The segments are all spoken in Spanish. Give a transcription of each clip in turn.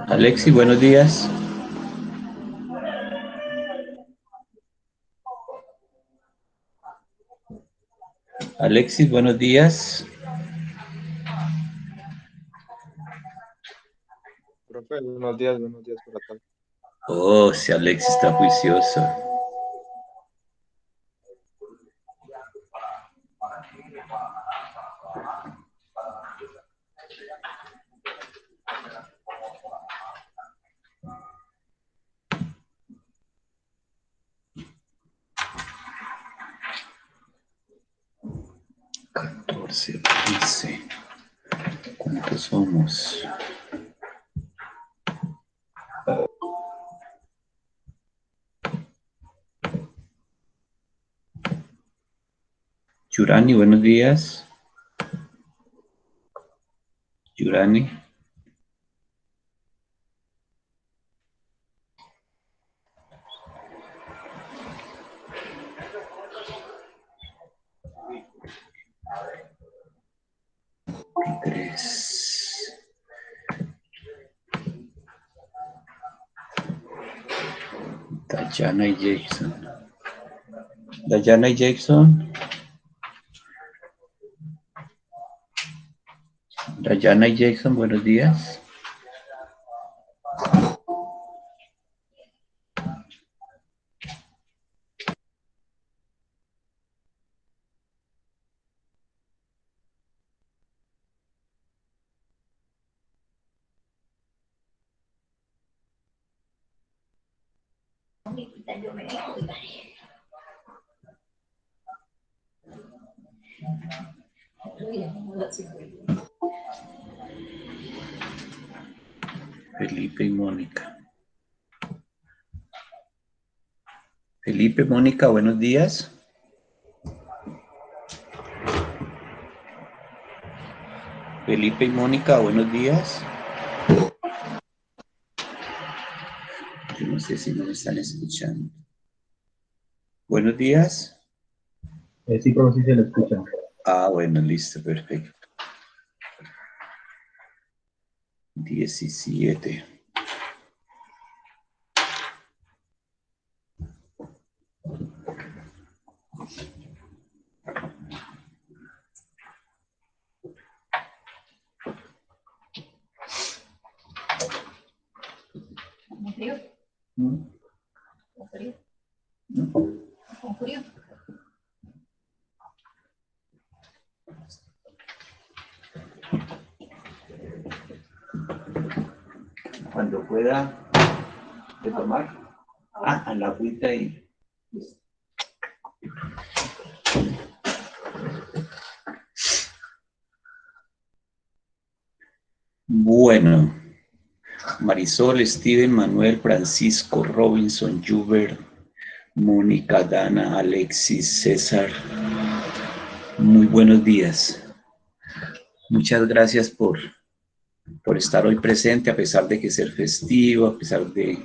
Alexis, buenos días. Alexis, buenos días. Profe, buenos días por acá. Oh, si Alexis está juicioso. Catorce, 15. ¿Cuántos somos? Yurani, buenos días. Yurani. Tres. Dayana y Jackson. Dayana y Jackson. Dayana y Jackson, buenos días. Felipe y Mónica. Felipe, Mónica, buenos días. Felipe y Mónica, buenos días. Yo no sé si nos están escuchando. Buenos días. Sí, profe, sí se lo escucha. Ah, bueno, listo, perfecto. 17. ¿Con frío? ¿Con frío? ¿Con frío? Cuando pueda de tomar. Ah, la agüita y... Bueno, Marisol, Steven, Manuel, Francisco, Robinson, Hubert, Mónica, Dana, Alexis, César. Muy buenos días. Muchas gracias por estar hoy presente, a pesar de que ser festivo, a pesar de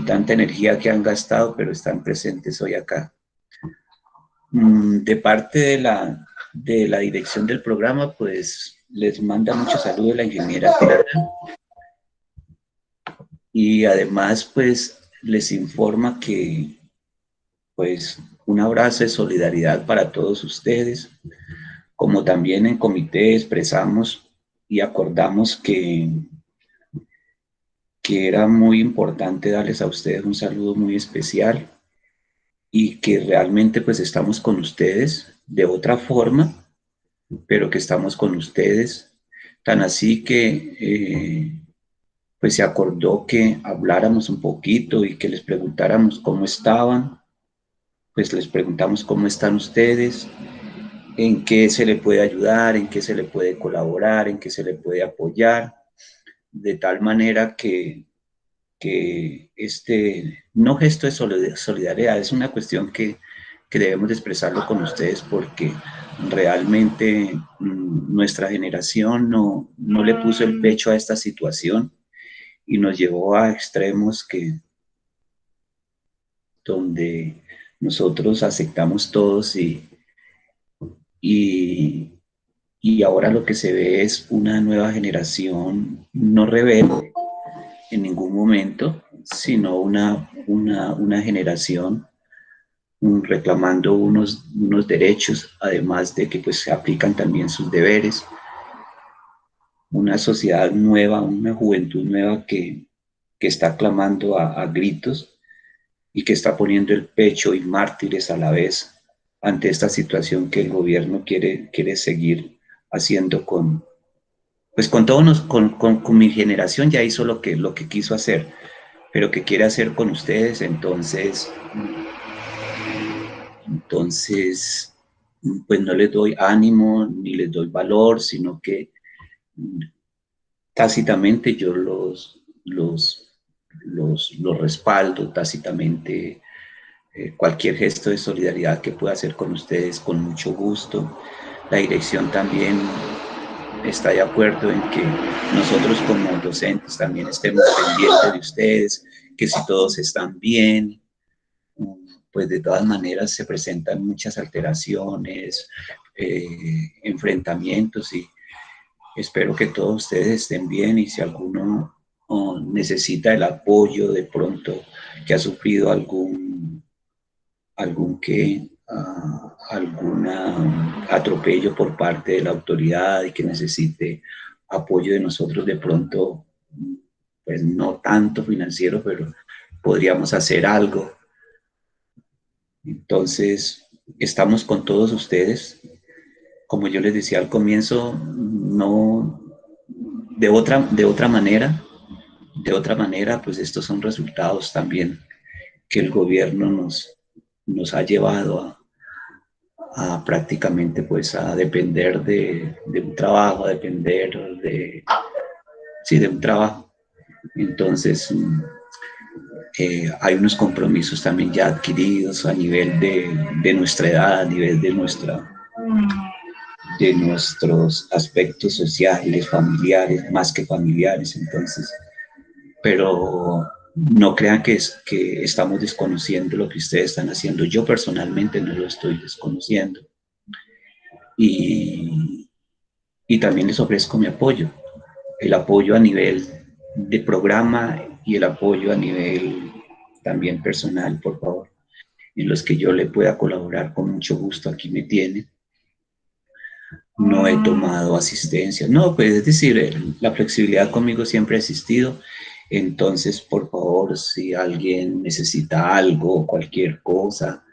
tanta energía que han gastado, pero están presentes hoy acá. De parte de la dirección del programa, pues les manda muchos saludos la ingeniera Clara y además pues les informa que pues un abrazo de solidaridad para todos ustedes, como también en comité expresamos y acordamos que era muy importante darles a ustedes un saludo muy especial y que realmente pues estamos con ustedes de otra forma, pero que estamos con ustedes, tan así que pues se acordó que habláramos un poquito y que les preguntáramos cómo estaban, pues les preguntamos cómo están ustedes, en qué se le puede ayudar, en qué se le puede colaborar, en qué se le puede apoyar, de tal manera que este no gesto de solidaridad es una cuestión que debemos de expresarlo con ustedes porque realmente nuestra generación no le puso el pecho a esta situación y nos llevó a extremos donde nosotros aceptamos todos y y ahora lo que se ve es una nueva generación no rebelde en ningún momento, sino una generación reclamando unos derechos, además de que pues se aplican también sus deberes, una sociedad nueva, una juventud nueva que está clamando a gritos y que está poniendo el pecho y mártires a la vez ante esta situación que el gobierno quiere seguir haciendo pues con todos con mi generación ya hizo lo que quiso hacer, pero que quiere hacer con ustedes, entonces pues no les doy ánimo ni les doy valor, sino que tácitamente yo los respaldo, tácitamente cualquier gesto de solidaridad que pueda hacer con ustedes, con mucho gusto. La dirección también está de acuerdo en que nosotros como docentes también estemos pendientes de ustedes, que si todos están bien, pues de todas maneras se presentan muchas alteraciones, enfrentamientos y espero que todos ustedes estén bien y si alguno necesita el apoyo de pronto que ha sufrido algún atropello por parte de la autoridad y que necesite apoyo de nosotros de pronto, pues no tanto financiero, pero podríamos hacer algo. Entonces, estamos con todos ustedes. Como yo les decía al comienzo, no de otra manera, pues estos son resultados también que el gobierno nos ha llevado a prácticamente pues a depender de un trabajo, a depender sí, de un trabajo. Entonces, hay unos compromisos también ya adquiridos a nivel de nuestra edad, a nivel de nuestros aspectos sociales, familiares, más que familiares, entonces, pero no crean que estamos desconociendo lo que ustedes están haciendo. Yo personalmente no lo estoy desconociendo. Y, y también les ofrezco mi apoyo, el apoyo a nivel de programa y el apoyo a nivel también personal, por favor, en los que yo le pueda colaborar con mucho gusto, aquí me tienen. No he tomado asistencia, no, pues es decir, la flexibilidad conmigo siempre ha existido, entonces por favor, si alguien necesita algo, cualquier cosa,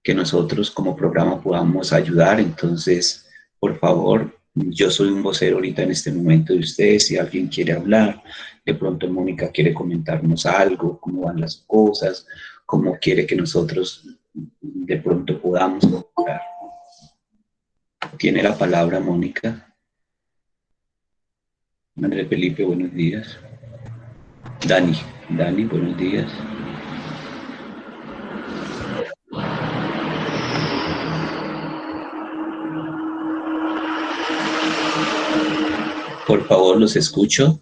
que nosotros como programa podamos ayudar, entonces por favor, yo soy un vocero ahorita en este momento de ustedes, si alguien quiere hablar, de pronto Mónica quiere comentarnos algo, cómo van las cosas, cómo quiere que nosotros de pronto podamos mejorar. Tiene la palabra Mónica. Andrés Felipe, buenos días. Dani, buenos días. Por favor, los escucho.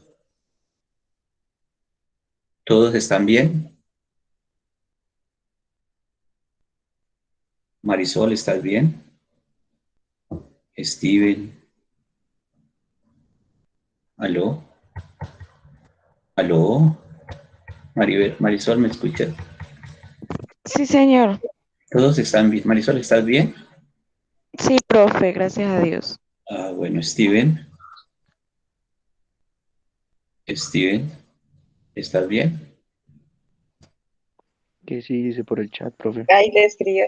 ¿Todos están bien? Marisol, ¿estás bien? Steven. ¿Aló? ¿Aló? Marisol, ¿me escuchas? Sí, señor. ¿Todos están bien? Marisol, ¿estás bien? Sí, profe, gracias a Dios. Ah, bueno, Steven. Steven, ¿estás bien? Que sí dice por el chat, profe. Ahí le escribo.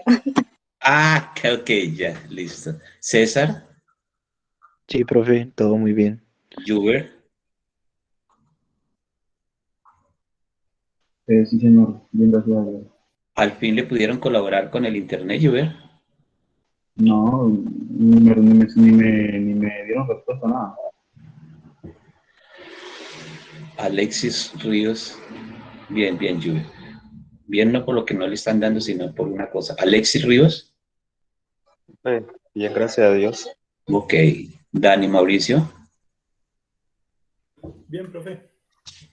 Ah, ok, ya, listo. César, Sí, profe, todo muy bien. Juber, Sí, señor. Bien, gracias a Dios. ¿al fin le pudieron colaborar con el internet, Juber? No, ni me dieron respuesta a nada. Alexis Ríos, bien, Juber. Bien, no por lo que no le están dando, sino por una cosa. Alexis Ríos, Bien, gracias a Dios. ok. Dani Mauricio, Bien, profe.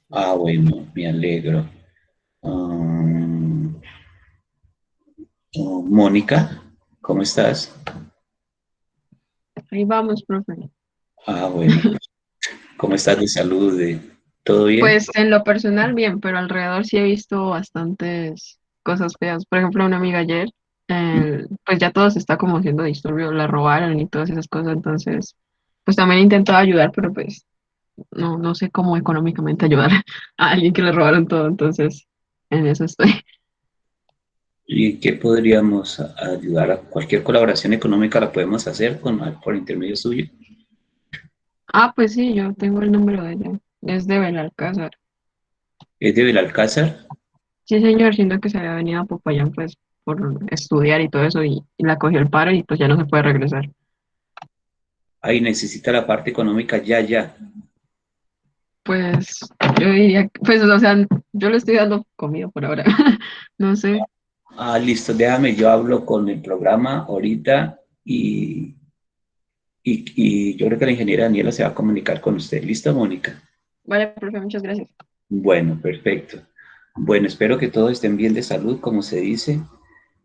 ah, bueno, me alegro. Mónica, ¿cómo estás? Ahí vamos, profe. Ah, bueno. ¿Cómo estás de salud? ¿Todo bien? Pues en lo personal bien, pero alrededor sí he visto bastantes cosas feas. Por ejemplo, una amiga ayer, pues ya todo se está como haciendo disturbio, la robaron y todas esas cosas, entonces, pues también he intentado ayudar, pero pues no sé cómo económicamente ayudar a alguien que le robaron todo, entonces en eso estoy. ¿Y qué podríamos ayudar? ¿A cualquier colaboración económica la podemos hacer por intermedio suyo? Ah, pues sí, yo tengo el número de ella. Es de Belalcázar. ¿Es de Belalcázar? Sí, señor, siento que se había venido a Popayán, pues, por estudiar y todo eso, y la cogió el paro y pues ya no se puede regresar. Ahí necesita la parte económica ya. Pues, yo diría, pues, o sea, yo le estoy dando comida por ahora. No sé. Ah, listo, déjame, yo hablo con el programa ahorita y yo creo que la ingeniera Daniela se va a comunicar con usted. ¿Listo, Mónica? Vale, profe, muchas gracias. Bueno, perfecto. Bueno, espero que todos estén bien de salud, como se dice.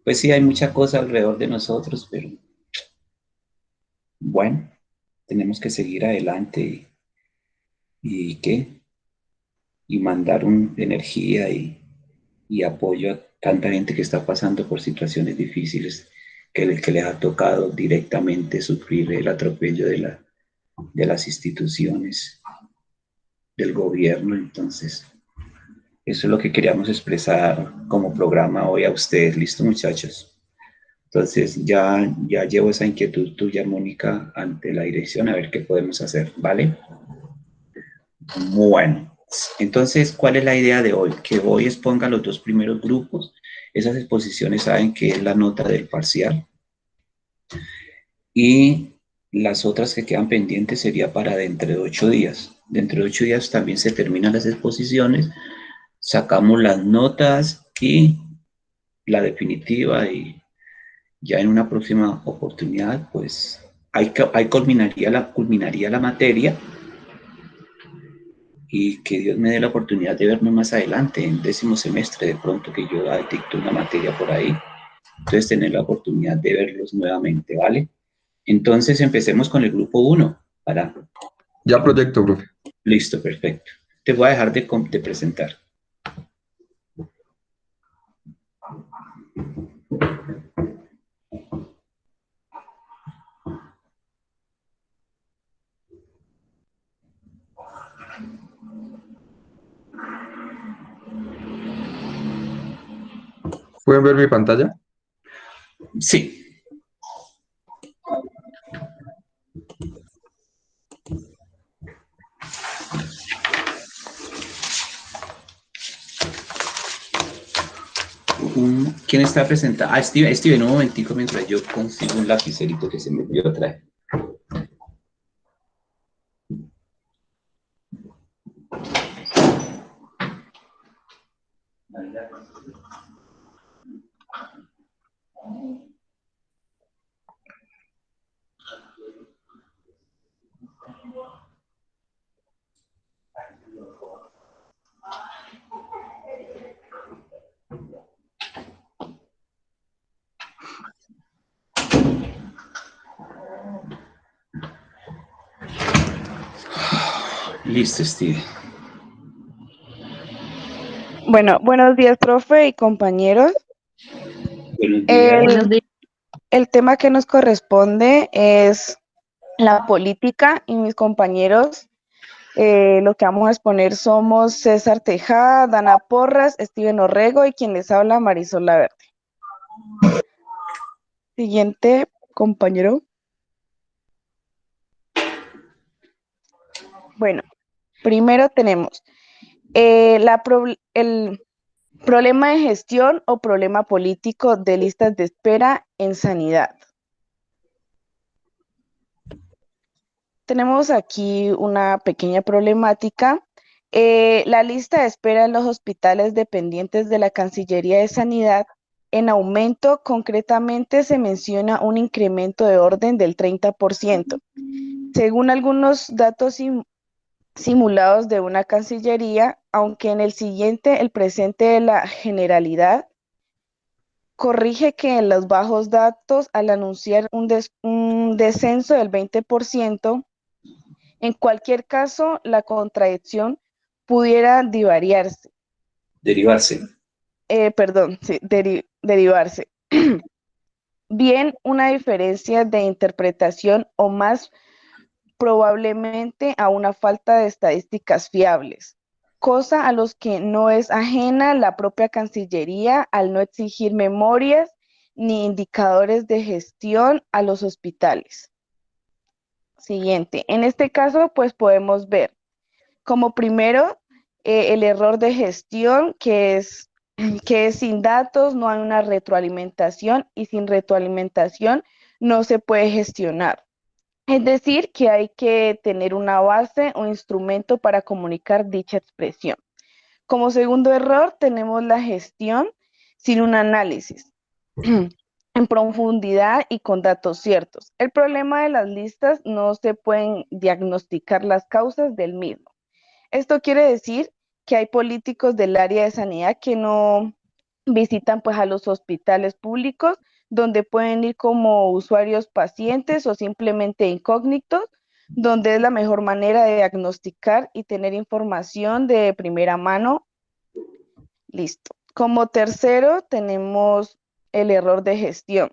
Pues sí, hay mucha cosa alrededor de nosotros, pero bueno, tenemos que seguir adelante y ¿qué? Y mandar energía y apoyo a tanta gente que está pasando por situaciones difíciles, que les ha tocado directamente sufrir el atropello de las instituciones, del gobierno. Entonces, eso es lo que queríamos expresar como programa hoy a ustedes. ¿Listo, muchachos? Entonces, ya llevo esa inquietud tuya, Mónica, ante la dirección, a ver qué podemos hacer, ¿vale? Bueno, entonces, ¿cuál es la idea de hoy? Que hoy exponga los dos primeros grupos. Esas exposiciones saben que es la nota del parcial. Y las otras que quedan pendientes sería para dentro de 8 días. Dentro de 8 días también se terminan las exposiciones, sacamos las notas y la definitiva y ya en una próxima oportunidad, pues ahí culminaría la materia y que Dios me dé la oportunidad de vernos más adelante, en 10º semestre, de pronto que yo dicto una materia por ahí. Entonces, tener la oportunidad de verlos nuevamente, ¿vale? Entonces, empecemos con el grupo 1. Ya proyecto, profe. Listo, perfecto. Te voy a dejar de presentar. ¿Pueden ver mi pantalla? Sí. ¿Quién está presentado? Ah, Steven, un momentico mientras yo consigo un lapicerito que se me olvidó traer. Listo, Steven. Bueno, buenos días, profe y compañeros. Buenos días. Buenos días. El tema que nos corresponde es la política y mis compañeros, lo que vamos a exponer somos César Tejada, Dana Porras, Steven Orrego y quien les habla, Marisol Laverde. Siguiente, compañero. Bueno, primero tenemos el problema de gestión o problema político de listas de espera en sanidad. Tenemos aquí una pequeña problemática. La lista de espera en los hospitales dependientes de la Cancillería de Sanidad en aumento, concretamente se menciona un incremento de orden del 30%. Según algunos datos simulados de una Cancillería, aunque en el siguiente, el presente de la Generalidad, corrige que en los bajos datos, al anunciar un descenso del 20%, en cualquier caso, la contradicción pudiera divariarse. Derivarse. Perdón, sí, derivarse. Bien, una diferencia de interpretación o más probablemente a una falta de estadísticas fiables, cosa a los que no es ajena la propia Cancillería al no exigir memorias ni indicadores de gestión a los hospitales. Siguiente, en este caso pues podemos ver como primero el error de gestión que es sin datos no hay una retroalimentación y sin retroalimentación no se puede gestionar. Es decir, que hay que tener una base o instrumento para comunicar dicha expresión. Como segundo error, tenemos la gestión sin un análisis en profundidad y con datos ciertos. El problema de las listas no se pueden diagnosticar las causas del mismo. Esto quiere decir que hay políticos del área de sanidad que no visitan pues a los hospitales públicos donde pueden ir como usuarios pacientes o simplemente incógnitos, donde es la mejor manera de diagnosticar y tener información de primera mano. Listo. Como tercero tenemos el error de gestión.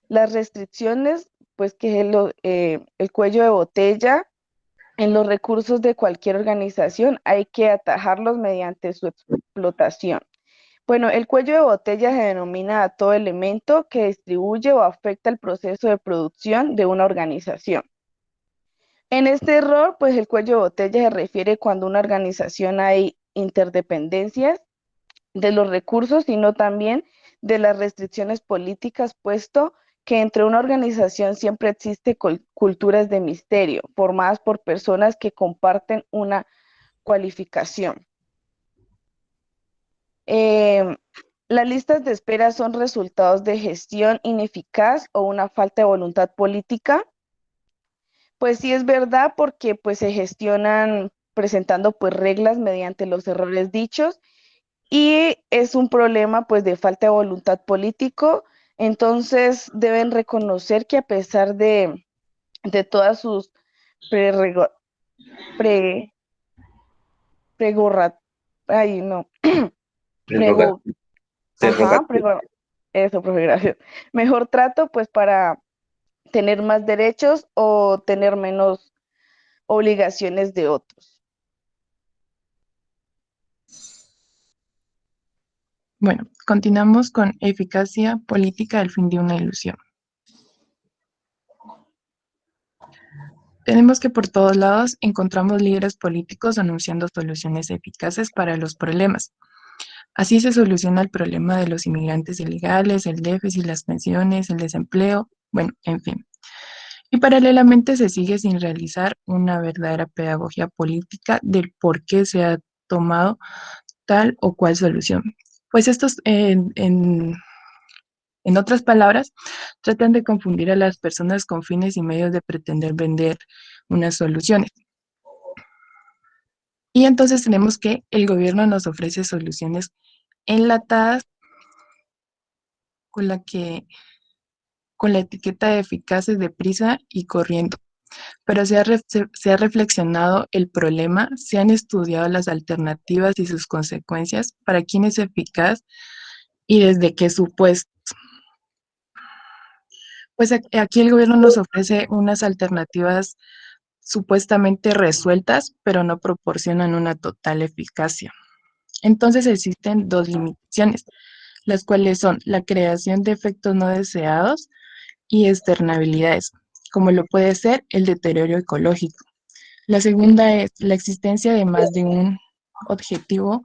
Las restricciones, pues que es el cuello de botella en los recursos de cualquier organización, hay que atajarlos mediante su explotación. Bueno, el cuello de botella se denomina a todo elemento que distribuye o afecta el proceso de producción de una organización. En este error, pues el cuello de botella se refiere cuando una organización hay interdependencias de los recursos, sino también de las restricciones políticas, puesto que entre una organización siempre existe culturas de misterio, formadas por personas que comparten una cualificación. Las listas de espera son resultados de gestión ineficaz o una falta de voluntad política. Pues sí es verdad porque pues se gestionan presentando pues reglas mediante los errores dichos y es un problema pues de falta de voluntad político. Entonces deben reconocer que a pesar de todas sus prerrogativas, ay no, prego, ajá, eso, profe, gracias. Mejor trato, pues, para tener más derechos o tener menos obligaciones de otros. Bueno, continuamos con eficacia política al fin de una ilusión. Tenemos que por todos lados encontramos líderes políticos anunciando soluciones eficaces para los problemas. Así se soluciona el problema de los inmigrantes ilegales, el déficit, las pensiones, el desempleo, bueno, en fin. Y paralelamente se sigue sin realizar una verdadera pedagogía política del por qué se ha tomado tal o cual solución. Pues estos, en otras palabras, tratan de confundir a las personas con fines y medios de pretender vender unas soluciones. Y entonces tenemos que el gobierno nos ofrece soluciones enlatadas con la etiqueta de eficaces, deprisa y corriendo. Pero se ha reflexionado el problema, se han estudiado las alternativas y sus consecuencias, para quién es eficaz y desde qué supuestos. Pues aquí el gobierno nos ofrece unas alternativas supuestamente resueltas, pero no proporcionan una total eficacia. Entonces existen dos limitaciones, las cuales son la creación de efectos no deseados y externabilidades, como lo puede ser el deterioro ecológico. La segunda es la existencia de más de un objetivo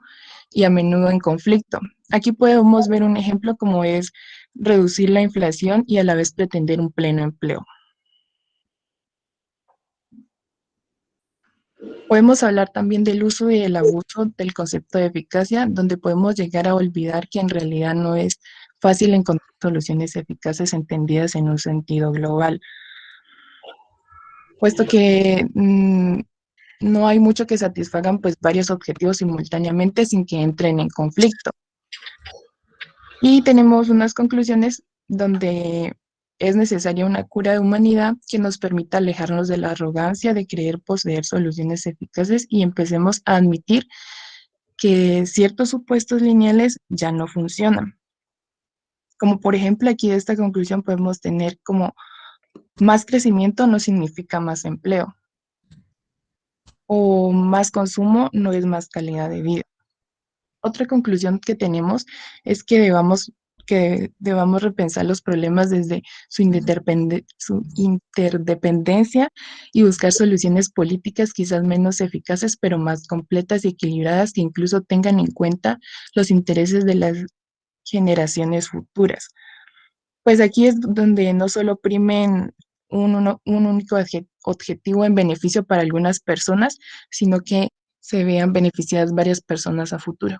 y a menudo en conflicto. Aquí podemos ver un ejemplo como es reducir la inflación y a la vez pretender un pleno empleo. Podemos hablar también del uso y el abuso del concepto de eficacia, donde podemos llegar a olvidar que en realidad no es fácil encontrar soluciones eficaces entendidas en un sentido global, puesto que no hay mucho que satisfagan pues varios objetivos simultáneamente sin que entren en conflicto. Y tenemos unas conclusiones donde es necesaria una cura de humanidad que nos permita alejarnos de la arrogancia de creer poseer soluciones eficaces y empecemos a admitir que ciertos supuestos lineales ya no funcionan. Como por ejemplo aquí de esta conclusión podemos tener como más crecimiento no significa más empleo o más consumo no es más calidad de vida. Otra conclusión que tenemos es que debamos repensar los problemas desde su interdependencia y buscar soluciones políticas quizás menos eficaces, pero más completas y equilibradas que incluso tengan en cuenta los intereses de las generaciones futuras. Pues aquí es donde no solo primen un único objetivo en beneficio para algunas personas, sino que se vean beneficiadas varias personas a futuro.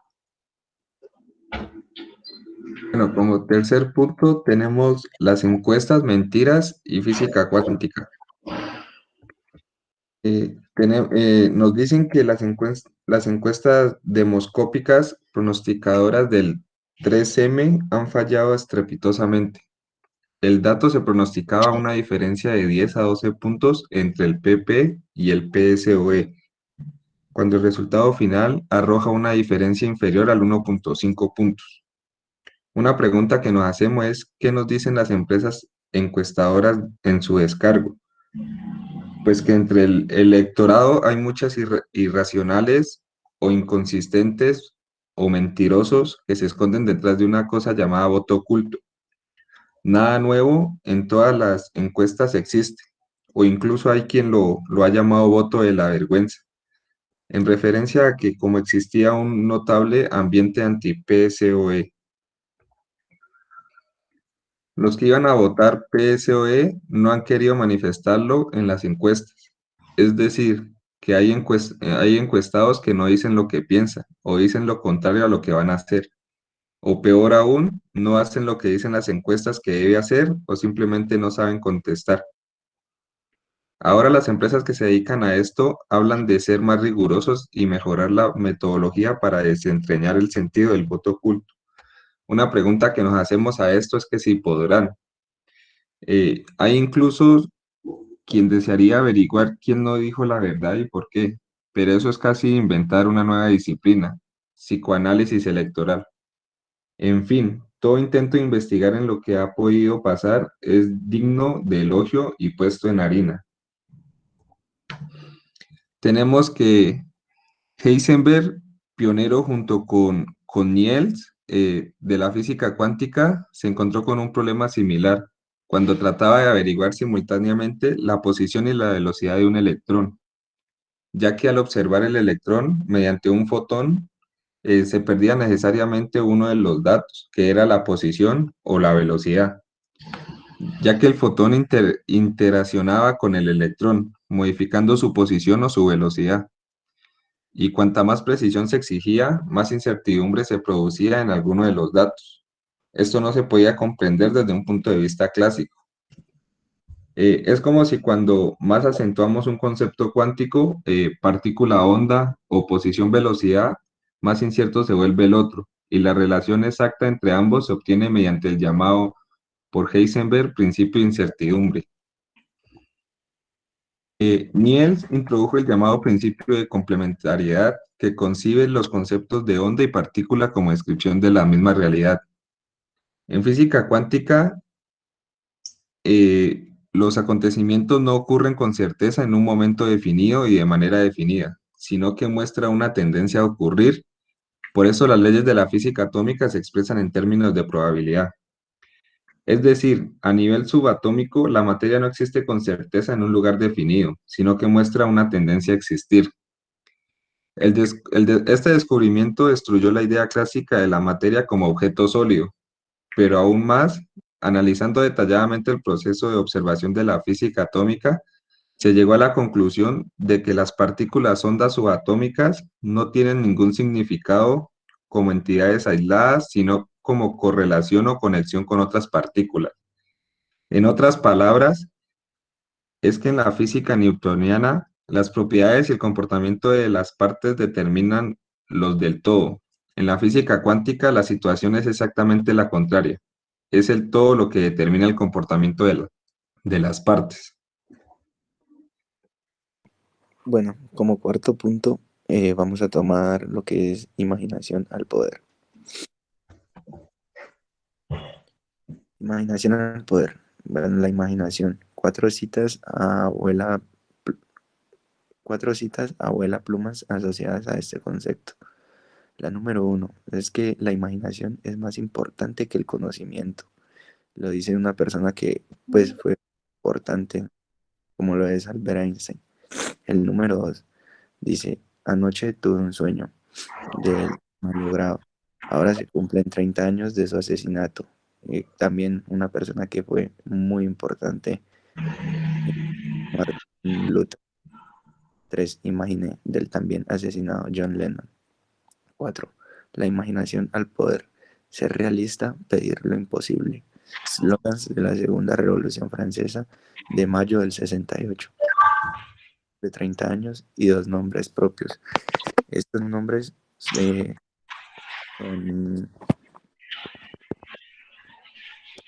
Bueno, como tercer punto tenemos las encuestas, mentiras y física cuántica. Nos dicen que las encuestas demoscópicas pronosticadoras del 3M han fallado estrepitosamente. El dato se pronosticaba una diferencia de 10 a 12 puntos entre el PP y el PSOE, cuando el resultado final arroja una diferencia inferior al 1.5 puntos. Una pregunta que nos hacemos es, ¿qué nos dicen las empresas encuestadoras en su descargo? Pues que entre el electorado hay muchas irracionales o inconsistentes o mentirosos que se esconden detrás de una cosa llamada voto oculto. Nada nuevo en todas las encuestas existe, o incluso hay quien lo ha llamado voto de la vergüenza, en referencia a que como existía un notable ambiente anti-PSOE. Los que iban a votar PSOE no han querido manifestarlo en las encuestas. Es decir, que hay encuestados que no dicen lo que piensan o dicen lo contrario a lo que van a hacer. O peor aún, no hacen lo que dicen las encuestas que debe hacer o simplemente no saben contestar. Ahora las empresas que se dedican a esto hablan de ser más rigurosos y mejorar la metodología para desentrañar el sentido del voto oculto. Una pregunta que nos hacemos a esto es que si podrán. Hay incluso quien desearía averiguar quién no dijo la verdad y por qué, pero eso es casi inventar una nueva disciplina, psicoanálisis electoral. En fin, todo intento de investigar en lo que ha podido pasar es digno de elogio y puesto en harina. Tenemos que Heisenberg, pionero junto con Niels de la física cuántica, se encontró con un problema similar cuando trataba de averiguar simultáneamente la posición y la velocidad de un electrón, ya que al observar el electrón mediante un fotón, se perdía necesariamente uno de los datos, que era la posición o la velocidad, ya que el fotón interaccionaba con el electrón, modificando su posición o su velocidad. Y cuanta más precisión se exigía, más incertidumbre se producía en alguno de los datos. Esto no se podía comprender desde un punto de vista clásico. Es como si cuando más acentuamos un concepto cuántico, partícula-onda o posición-velocidad, más incierto se vuelve el otro, y la relación exacta entre ambos se obtiene mediante el llamado por Heisenberg principio de incertidumbre. Niels introdujo el llamado principio de complementariedad, que concibe los conceptos de onda y partícula como descripción de la misma realidad. En física cuántica, los acontecimientos no ocurren con certeza en un momento definido y de manera definida, sino que muestra una tendencia a ocurrir. Por eso las leyes de la física atómica se expresan en términos de probabilidad. Es decir, a nivel subatómico, la materia no existe con certeza en un lugar definido, sino que muestra una tendencia a existir. Este descubrimiento destruyó la idea clásica de la materia como objeto sólido, pero aún más, analizando detalladamente el proceso de observación de la física atómica, se llegó a la conclusión de que las partículas ondas subatómicas no tienen ningún significado como entidades aisladas, sino como correlación o conexión con otras partículas. En otras palabras, es que en la física newtoniana, las propiedades y el comportamiento de las partes determinan los del todo. En la física cuántica la situación es exactamente la contraria. Es el todo lo que determina el comportamiento de las partes. Bueno, como cuarto punto, vamos a tomar lo que es imaginación al poder. Imaginación al poder. Bueno, la imaginación. Cuatro citas abuela plumas asociadas a este concepto. La número uno es que la imaginación es más importante que el conocimiento. Lo dice una persona que pues fue importante, como lo es Albert Einstein. El número dos dice, anoche tuve un sueño del malogrado. Ahora se cumplen 30 años de su asesinato. También una persona que fue muy importante, Martin Luther. 3. Imaginé del también asesinado John Lennon. 4. La imaginación al poder. Ser realista, pedir lo imposible. Slogans de la Segunda Revolución Francesa de mayo del 68. De 30 años y 2 nombres propios. Estos nombres son,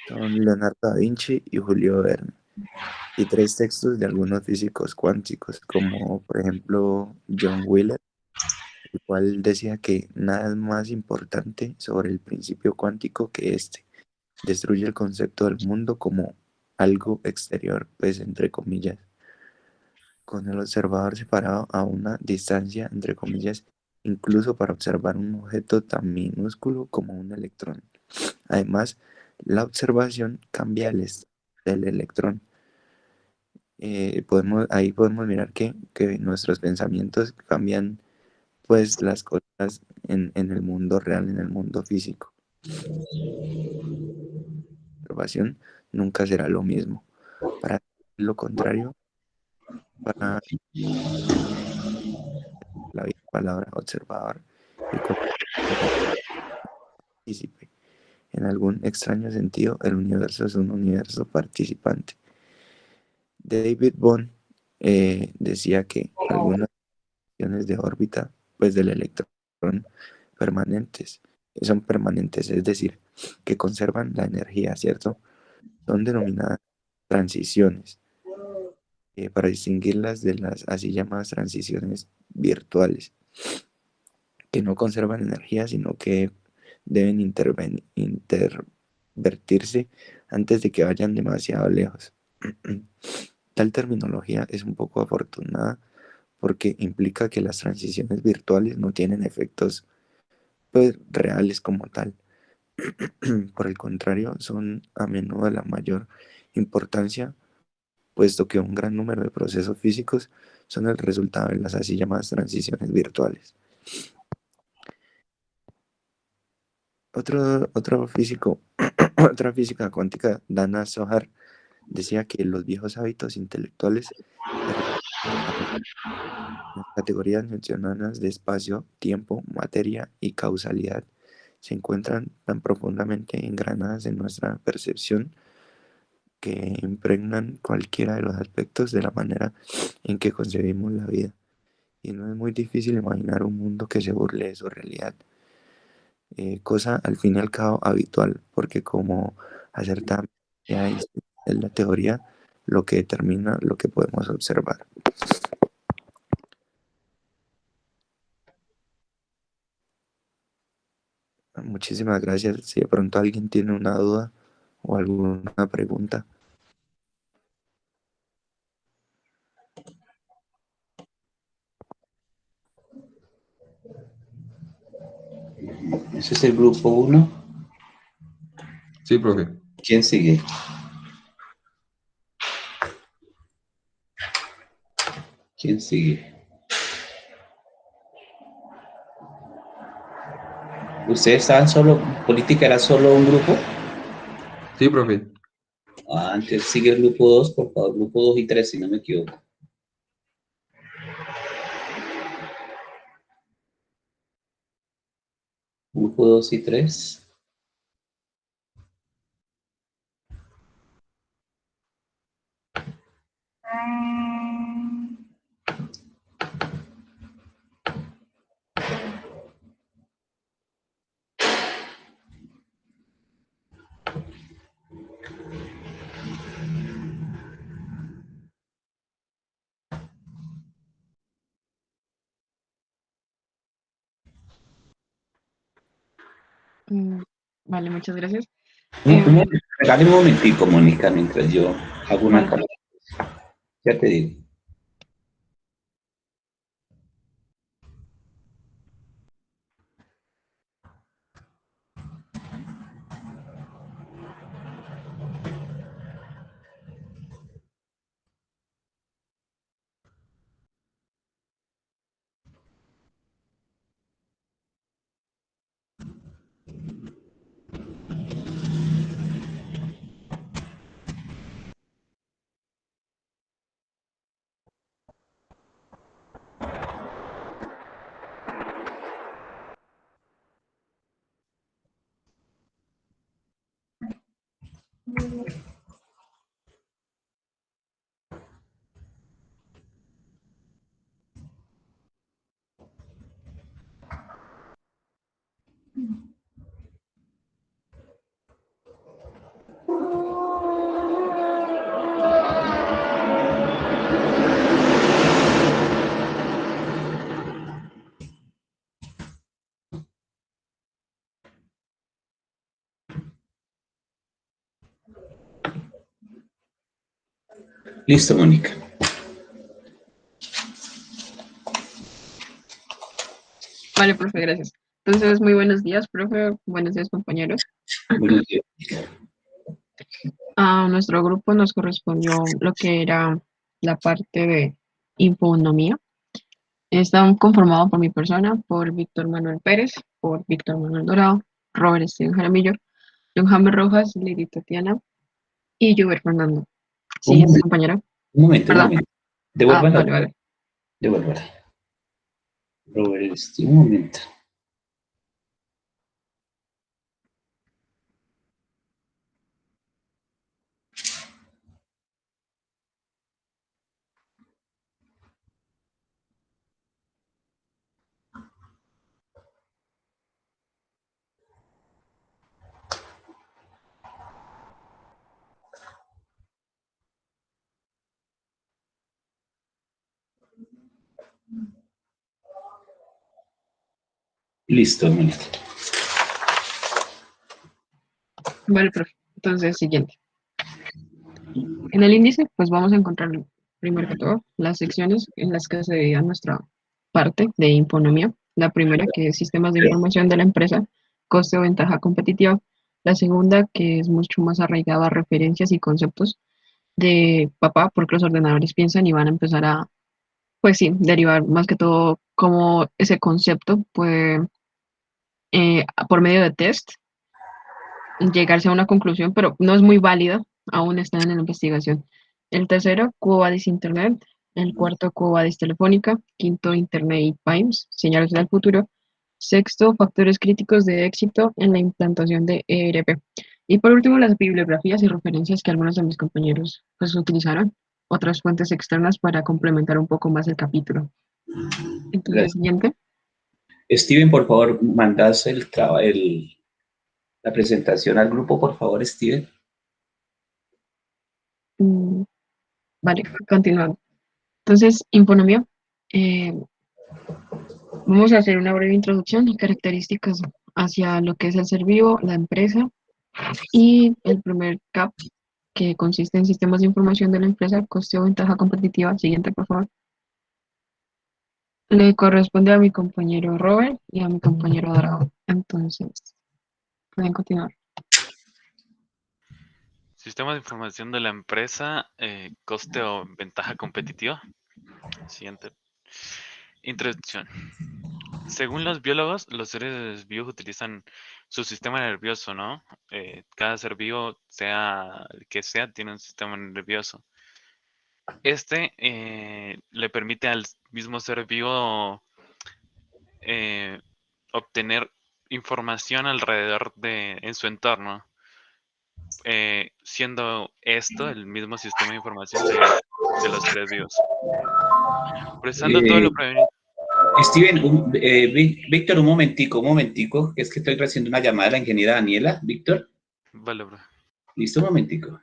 son Leonardo da Vinci y Julio Verne. Y 3 textos de algunos físicos cuánticos, como por ejemplo John Wheeler, el cual decía que nada es más importante sobre el principio cuántico que este. Destruye el concepto del mundo como algo exterior, pues entre comillas, con el observador separado a una distancia, entre comillas, incluso para observar un objeto tan minúsculo como un electrón. Además, la observación cambia el estado del electrón. Ahí podemos mirar que nuestros pensamientos cambian pues las cosas en el mundo real, en el mundo físico. La observación nunca será lo mismo. Para lo contrario, para la palabra observador y con partícipe. En algún extraño sentido, el universo es un universo participante. David Bohm decía que algunas acciones de órbita, pues del electrón, permanentes, son permanentes, es decir, que conservan la energía, ¿cierto? Son denominadas transiciones, para distinguirlas de las así llamadas transiciones virtuales, que no conservan energía, sino que deben intervertirse antes de que vayan demasiado lejos. Tal terminología es un poco afortunada porque implica que las transiciones virtuales no tienen efectos pues, reales como tal. Por el contrario, son a menudo de la mayor importancia, puesto que un gran número de procesos físicos son el resultado de las así llamadas transiciones virtuales. Otro físico, otra física cuántica, Dana Zohar, decía que los viejos hábitos intelectuales se refieren a las categorías mencionadas de espacio, tiempo, materia y causalidad. Se encuentran tan profundamente engranadas en nuestra percepción que impregnan cualquiera de los aspectos de la manera en que concebimos la vida. Y no es muy difícil imaginar un mundo que se burle de su realidad, cosa al fin y al cabo habitual, porque como acertadamente es la teoría lo que determina lo que podemos observar. Muchísimas gracias. Si de pronto alguien tiene una duda o alguna pregunta. Ese es el grupo uno. Sí, profe. ¿Quién sigue? ¿Quién sigue? ¿Ustedes estaban solo, política era solo un grupo? Sí, profe. Antes sigue el grupo 2, por favor, grupo 2 y 3, si no me equivoco. Grupo 2 y 3. Mm, vale, muchas gracias. Un regálame un momentico, Mónica, mientras yo hago una Vale. cosa. Ya te digo. Listo, Mónica. Vale, profe, gracias. Entonces, muy buenos días, profe. Buenos días, compañeros. Buenos días. A nuestro grupo nos correspondió lo que era la parte de infonomía. Está conformado por mi persona, por Víctor Manuel Pérez, por Víctor Manuel Dorado, Robert Steven Jaramillo, John James Rojas, Lady Tatiana y Juber Fernando. Un Siguiente momento, compañera. un momento, un ¿Perdón? momento. Ah, Devuélvanla, vale, vale. devuélvanla. Robert, un momento. Listo, Mónica. Vale, profe. Entonces, siguiente. En el índice, pues vamos a encontrar, primero que todo, las secciones en las que se divide nuestra parte de infonomía. La primera, que es sistemas de información de la empresa, coste o ventaja competitiva. La segunda, que es mucho más arraigada a referencias y conceptos de papá, porque los ordenadores piensan y van a empezar a, pues sí, derivar más que todo cómo ese concepto puede, por medio de test, llegarse a una conclusión, pero no es muy válida, aún está en la investigación. El tercero, Quo Vadis Internet. El cuarto, Quo Vadis Telefónica. Quinto, Internet y PIMS, señales del futuro. Sexto, factores críticos de éxito en la implantación de ERP. Y por último, las bibliografías y referencias que algunos de mis compañeros pues, utilizaron, otras fuentes externas para complementar un poco más el capítulo. Entonces, Gracias. siguiente. Steven, por favor, mandas la presentación al grupo, por favor, Steven. Mm, vale, continuando. Entonces, infonomía. Eh, Vamos a hacer una breve introducción y características hacia lo que es el ser vivo, la empresa y el primer CAP, que consiste en sistemas de información de la empresa, coste o ventaja competitiva. Siguiente, por favor. Le corresponde a mi compañero Robert y a mi compañero Dorado. Entonces, pueden continuar. Sistema de información de la empresa, coste o ventaja competitiva. Siguiente. Introducción. Según los biólogos, los seres vivos utilizan su sistema nervioso, ¿no? Cada ser vivo, sea el que sea, tiene un sistema nervioso. Le permite al mismo ser vivo obtener información alrededor en su entorno, siendo esto el mismo sistema de información de los seres vivos. Procesando todo Eh, lo prevenido. Steven, Víctor, un momentico, que es que estoy recibiendo una llamada de la ingeniera Daniela. Víctor, Vale, bro. listo, un momentico.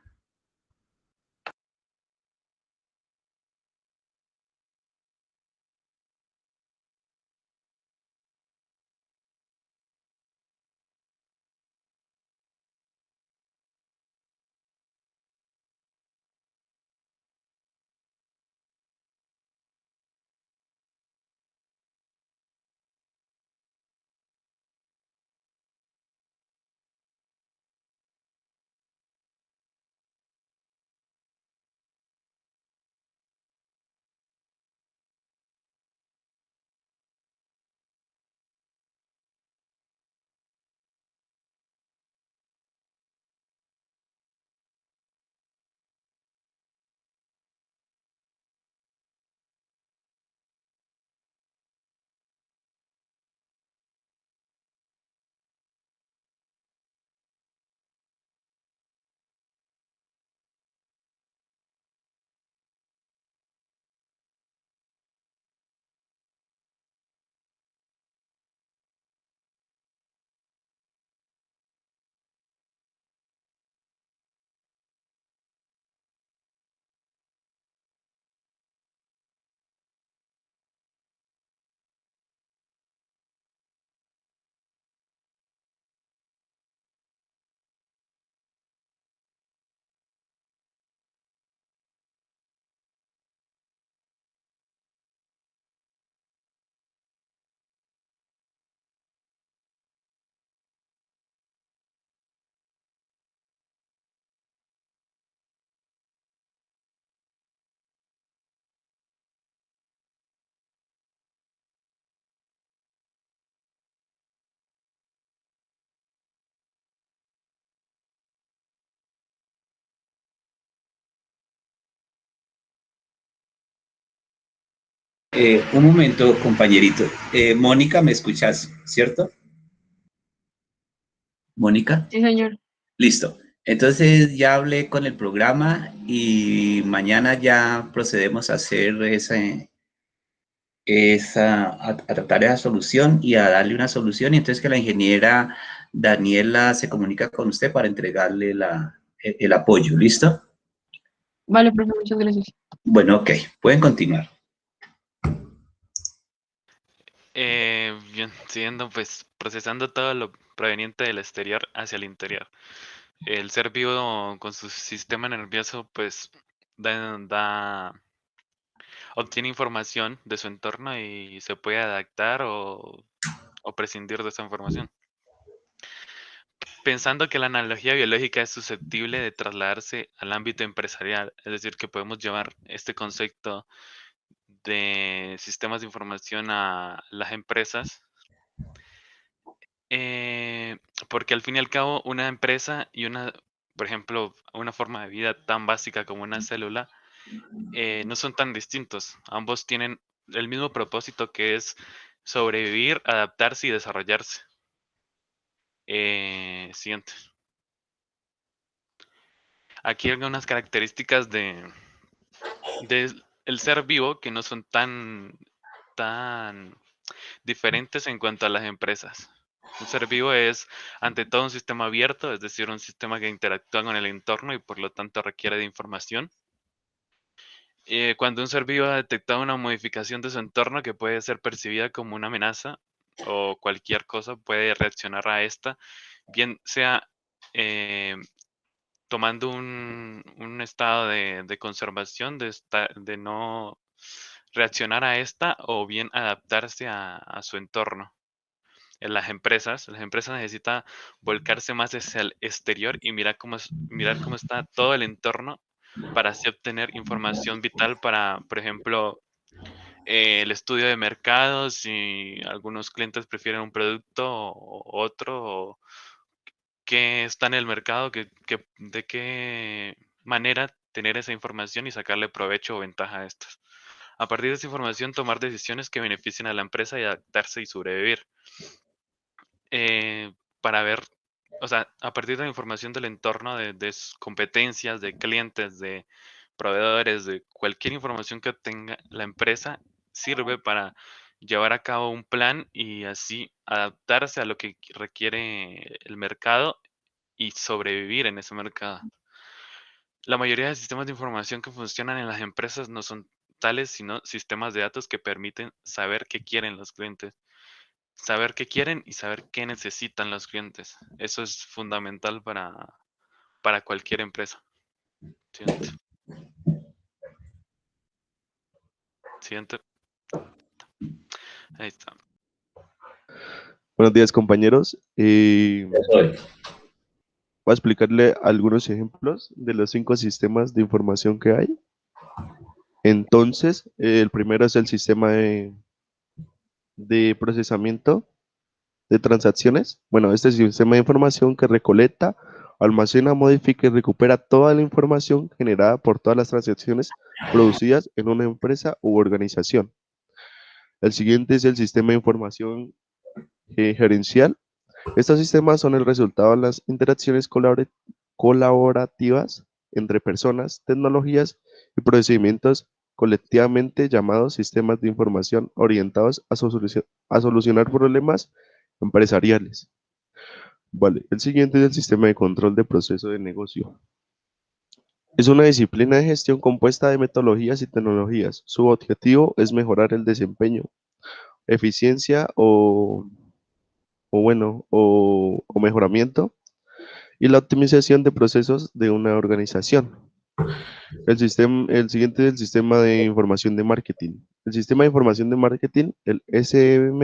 Un momento, compañerito. Mónica, ¿me escuchas, cierto? Mónica. Sí, señor. Listo. Entonces ya hablé con el programa y mañana ya procedemos a hacer a tratar esa solución y a darle una solución. Y entonces que la ingeniera Daniela se comunica con usted para entregarle el apoyo. ¿Listo? Vale, profe, muchas gracias. Bueno, ok. Pueden continuar. Bien, siguiendo pues procesando todo lo proveniente del exterior hacia el interior. El ser vivo con su sistema nervioso pues obtiene información de su entorno y se puede adaptar o prescindir de esa información. Pensando que la analogía biológica es susceptible de trasladarse al ámbito empresarial, es decir, que podemos llevar este concepto de sistemas de información a las empresas, eh, porque al fin y al cabo una empresa y por ejemplo, una forma de vida tan básica como una célula, no son tan distintos. Ambos tienen el mismo propósito que es sobrevivir, adaptarse y desarrollarse. Siguiente. Aquí hay algunas características de el ser vivo que no son tan diferentes en cuanto a las empresas. Un ser vivo es, ante todo, un sistema abierto, es decir, un sistema que interactúa con el entorno y por lo tanto requiere de información. Cuando un ser vivo ha detectado una modificación de su entorno que puede ser percibida como una amenaza o cualquier cosa, puede reaccionar a esta, bien sea eh, tomando un estado de conservación, de no reaccionar a esta o bien adaptarse a su entorno. En las empresas necesitan volcarse más hacia el exterior y mirar cómo está todo el entorno para así obtener información vital para, por ejemplo, el estudio de mercados, si algunos clientes prefieren un producto o otro, o qué está en el mercado, de qué manera tener esa información y sacarle provecho o ventaja a estas. A partir de esa información, tomar decisiones que beneficien a la empresa y adaptarse y sobrevivir. Para ver, o sea, a partir de la información del entorno, de sus competencias, de clientes, de proveedores, de cualquier información que tenga la empresa, sirve para llevar a cabo un plan y así adaptarse a lo que requiere el mercado y sobrevivir en ese mercado. La mayoría de sistemas de información que funcionan en las empresas no son tales, sino sistemas de datos que permiten saber qué quieren los clientes, saber qué quieren y saber qué necesitan los clientes. Eso es fundamental para cualquier empresa. Siguiente. Siguiente. Ahí está. Buenos días, compañeros. Voy a explicarle algunos ejemplos de los 5 sistemas de información que hay. Entonces, el primero es el sistema de procesamiento de transacciones. Bueno, este es el sistema de información que recolecta, almacena, modifica y recupera toda la información generada por todas las transacciones producidas en una empresa u organización. El siguiente es el sistema de información gerencial. Estos sistemas son el resultado de las interacciones colaborativas entre personas, tecnologías y procedimientos colectivamente llamados sistemas de información orientados a solucionar problemas empresariales. Vale, el siguiente es el sistema de control de proceso de negocio. Es una disciplina de gestión compuesta de metodologías y tecnologías. Su objetivo es mejorar el desempeño, eficiencia o mejoramiento y la optimización de procesos de una organización. El siguiente es el sistema de información de marketing. El sistema de información de marketing, el SIM,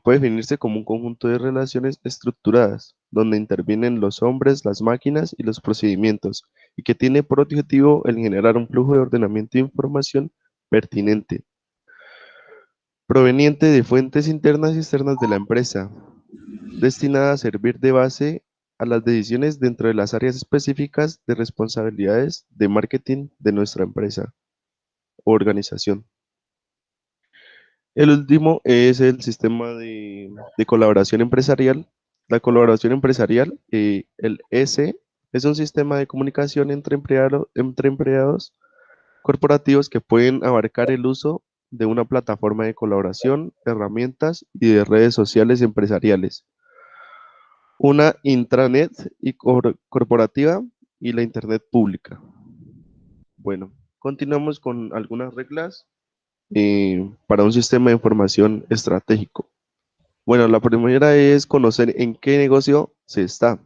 puede definirse como un conjunto de relaciones estructuradas, donde intervienen los hombres, las máquinas y los procedimientos, y que tiene por objetivo el generar un flujo de ordenamiento de información pertinente, proveniente de fuentes internas y externas de la empresa, destinada a servir de base a las decisiones dentro de las áreas específicas de responsabilidades de marketing de nuestra empresa. o organización. El último es el sistema de colaboración empresarial. La colaboración empresarial, el EC, es un sistema de comunicación entre empleados corporativos que pueden abarcar el uso de una plataforma de colaboración, herramientas y de redes sociales empresariales, una intranet y corporativa y la internet pública. Bueno, continuamos con algunas reglas para un sistema de información estratégico. Bueno, la primera es conocer en qué negocio se está,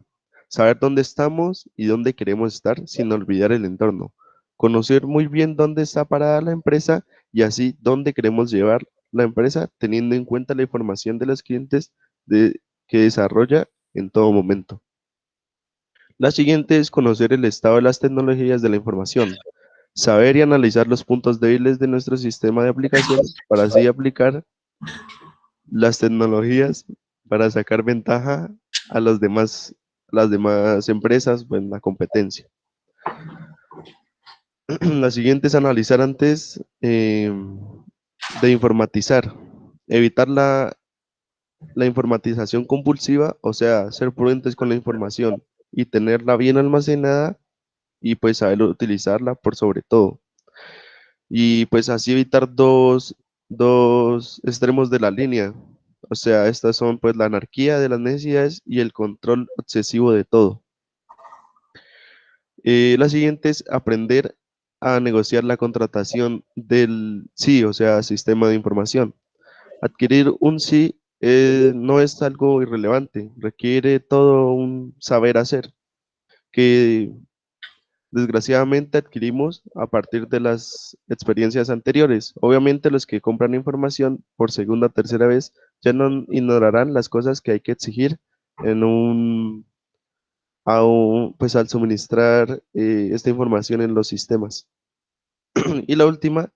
saber dónde estamos y dónde queremos estar sin olvidar el entorno, conocer muy bien dónde está parada la empresa y así dónde queremos llevar la empresa teniendo en cuenta la información de los clientes que desarrolla en todo momento. La siguiente es conocer el estado de las tecnologías de la información, saber y analizar los puntos débiles de nuestro sistema de aplicación para así aplicar las tecnologías para sacar ventaja a las demás empresas o en la competencia. La siguiente es analizar antes de informatizar, evitar la informatización compulsiva, o sea, ser prudentes con la información y tenerla bien almacenada y pues saber utilizarla por sobre todo. Y pues así evitar dos extremos de la línea. O sea, estas son pues la anarquía de las necesidades y el control obsesivo de todo. La siguiente es aprender a negociar la contratación del SI, o sea, sistema de información. Adquirir un SI no es algo irrelevante, requiere todo un saber hacer que desgraciadamente adquirimos a partir de las experiencias anteriores. Obviamente los que compran información por segunda o tercera vez ya no ignorarán las cosas que hay que exigir pues al suministrar esta información en los sistemas. Y la última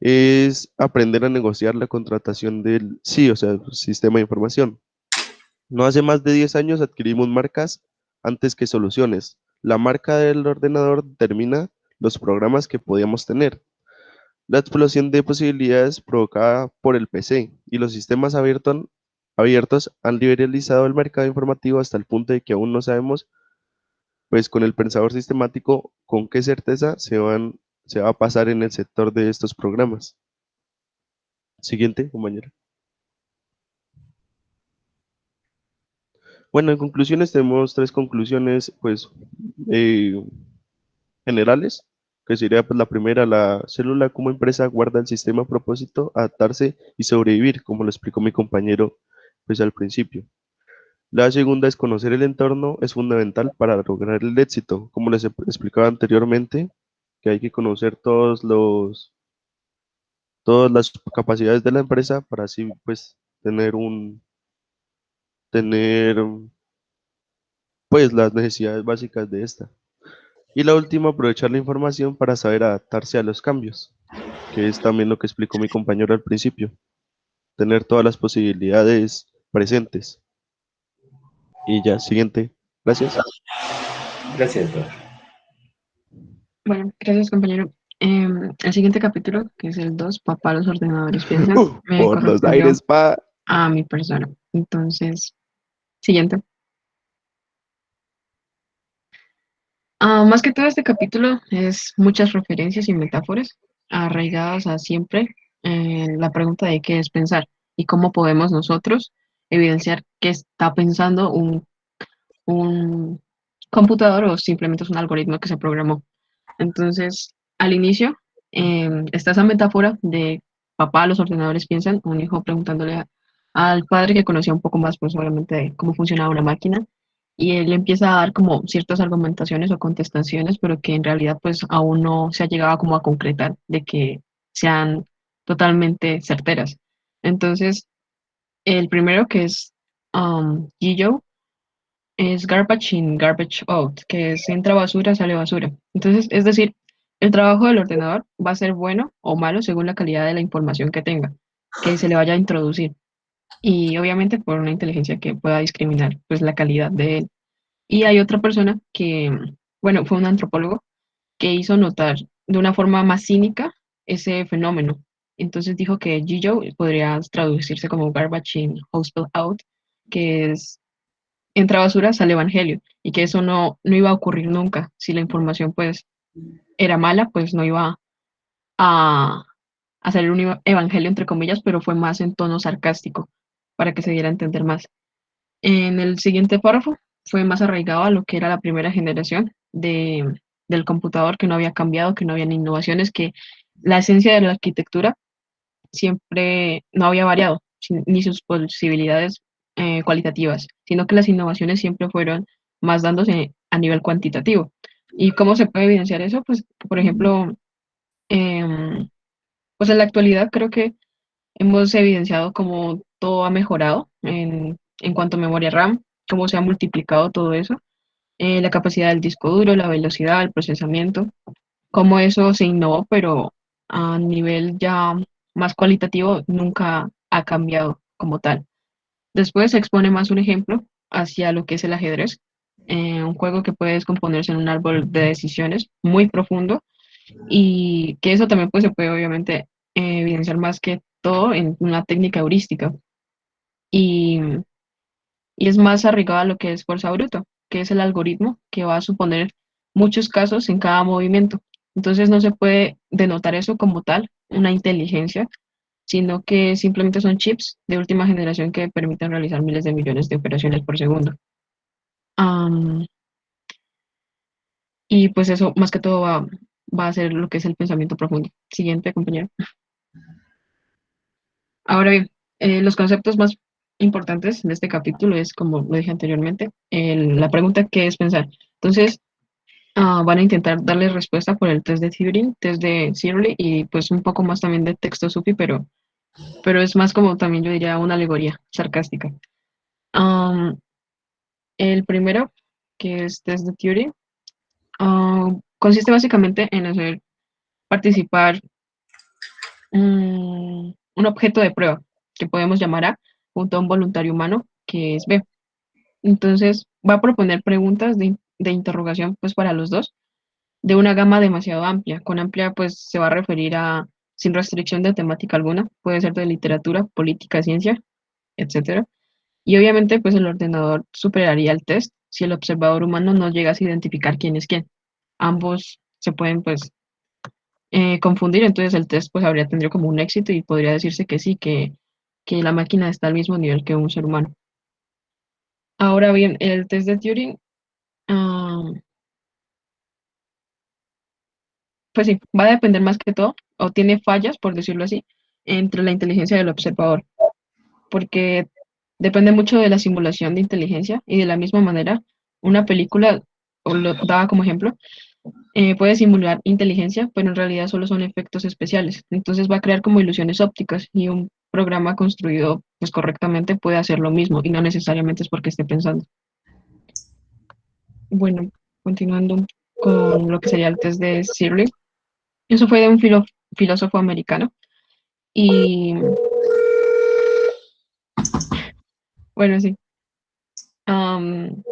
es aprender a negociar la contratación del SI, o sea, el sistema de información. No hace más de 10 años adquirimos marcas antes que soluciones. La marca del ordenador determina los programas que podíamos tener. La explosión de posibilidades provocada por el PC y los sistemas abiertos han liberalizado el mercado informativo hasta el punto de que aún no sabemos, pues con el pensador sistemático, con qué certeza se va a pasar en el sector de estos programas. Siguiente, compañero. Bueno, en conclusiones tenemos 3 conclusiones, pues, generales, que sería pues la primera, la célula como empresa guarda el sistema a propósito, adaptarse y sobrevivir, como lo explicó mi compañero pues al principio. La segunda es conocer el entorno, es fundamental para lograr el éxito, como les explicaba anteriormente, que hay que conocer todas las capacidades de la empresa para así pues tener pues las necesidades básicas de esta. Y la última, aprovechar la información para saber adaptarse a los cambios, que es también lo que explicó mi compañero al principio, tener todas las posibilidades presentes. Y ya, siguiente. Gracias. Gracias, Dor. Bueno, gracias, compañero. El siguiente capítulo, que es el 2, papá, los ordenadores piensan, me Por los correspondió aires, pa. a mi persona. Entonces, siguiente. Más que todo este capítulo es muchas referencias y metáforas arraigadas a siempre la pregunta de qué es pensar y cómo podemos nosotros evidenciar qué está pensando un computador o simplemente es un algoritmo que se programó. Entonces, al inicio está esa metáfora de papá, los ordenadores piensan, un hijo preguntándole al padre que conocía un poco más, pues obviamente, de cómo funcionaba una máquina, y él empieza a dar como ciertas argumentaciones o contestaciones, pero que en realidad pues aún no se ha llegado como a concretar de que sean totalmente certeras. Entonces, el primero que es Gillo, es garbage in, garbage out, que es entra basura, sale basura. Entonces, es decir, el trabajo del ordenador va a ser bueno o malo según la calidad de la información que tenga, que se le vaya a introducir. Y obviamente por una inteligencia que pueda discriminar pues la calidad de él. Y hay otra persona que, bueno, fue un antropólogo que hizo notar de una forma más cínica ese fenómeno. Entonces dijo que GIGO podría traducirse como garbage in, gospel out, que es entra basura, sale evangelio, y que eso no iba a ocurrir nunca. Si la información pues era mala, pues no iba a, a salir un evangelio entre comillas, pero fue más en tono sarcástico, para que se diera a entender más. En el siguiente párrafo fue más arraigado a lo que era la primera generación del computador, que no había cambiado, que no habían innovaciones, que la esencia de la arquitectura siempre no había variado, ni sus posibilidades cualitativas, sino que las innovaciones siempre fueron más dándose a nivel cuantitativo. ¿Y cómo se puede evidenciar eso? Pues, por ejemplo, em, pues en la actualidad creo que hemos evidenciado cómo todo ha mejorado en cuanto a memoria RAM, cómo se ha multiplicado todo eso, la capacidad del disco duro, la velocidad, el procesamiento, cómo eso se innovó, pero a nivel ya más cualitativo nunca ha cambiado como tal. Después se expone más un ejemplo hacia lo que es el ajedrez, un juego que puede descomponerse en un árbol de decisiones muy profundo y que eso también pues, se puede obviamente evidenciar más que todo en una técnica heurística y, y es más arraigado a lo que es fuerza bruta, que es el algoritmo que va a suponer muchos casos en cada movimiento. Entonces no se puede denotar eso como tal, una inteligencia, sino que simplemente son chips de última generación que permiten realizar miles de millones de operaciones por segundo. Am, y pues eso más que todo va a ser lo que es el pensamiento profundo. Siguiente, compañero. Ahora bien, los conceptos más importantes de este capítulo es, como lo dije anteriormente, la pregunta ¿qué es pensar? Entonces, van a intentar darle respuesta por el test de Turing, test de Searle y pues un poco más también de texto SUPI, pero es más como también yo diría una alegoría sarcástica. Am, el primero, que es test de Turing, consiste básicamente en hacer participar un objeto de prueba que podemos llamar A junto a un voluntario humano que es B. Entonces va a proponer preguntas de interrogación pues para los dos de una gama demasiado amplia. Con amplia pues se va a referir a sin restricción de temática alguna, puede ser de literatura, política, ciencia, etcétera. Y obviamente pues el ordenador superaría el test si el observador humano no llegase a identificar quién es quién. Ambos se pueden pues confundir, entonces el test pues habría tendría como un éxito y podría decirse que sí, que la máquina está al mismo nivel que un ser humano. Ahora bien, el test de Turing, ah, pues sí, va a depender más que todo, o tiene fallas, por decirlo así, entre la inteligencia del observador, porque depende mucho de la simulación de inteligencia y de la misma manera, una película, o lo daba como ejemplo, puede simular inteligencia, pero en realidad solo son efectos especiales. Entonces va a crear como ilusiones ópticas y un programa construido pues correctamente puede hacer lo mismo y no necesariamente es porque esté pensando. Bueno, continuando con lo que sería el test de Searle. Eso fue de un filósofo americano y bueno, sí. am,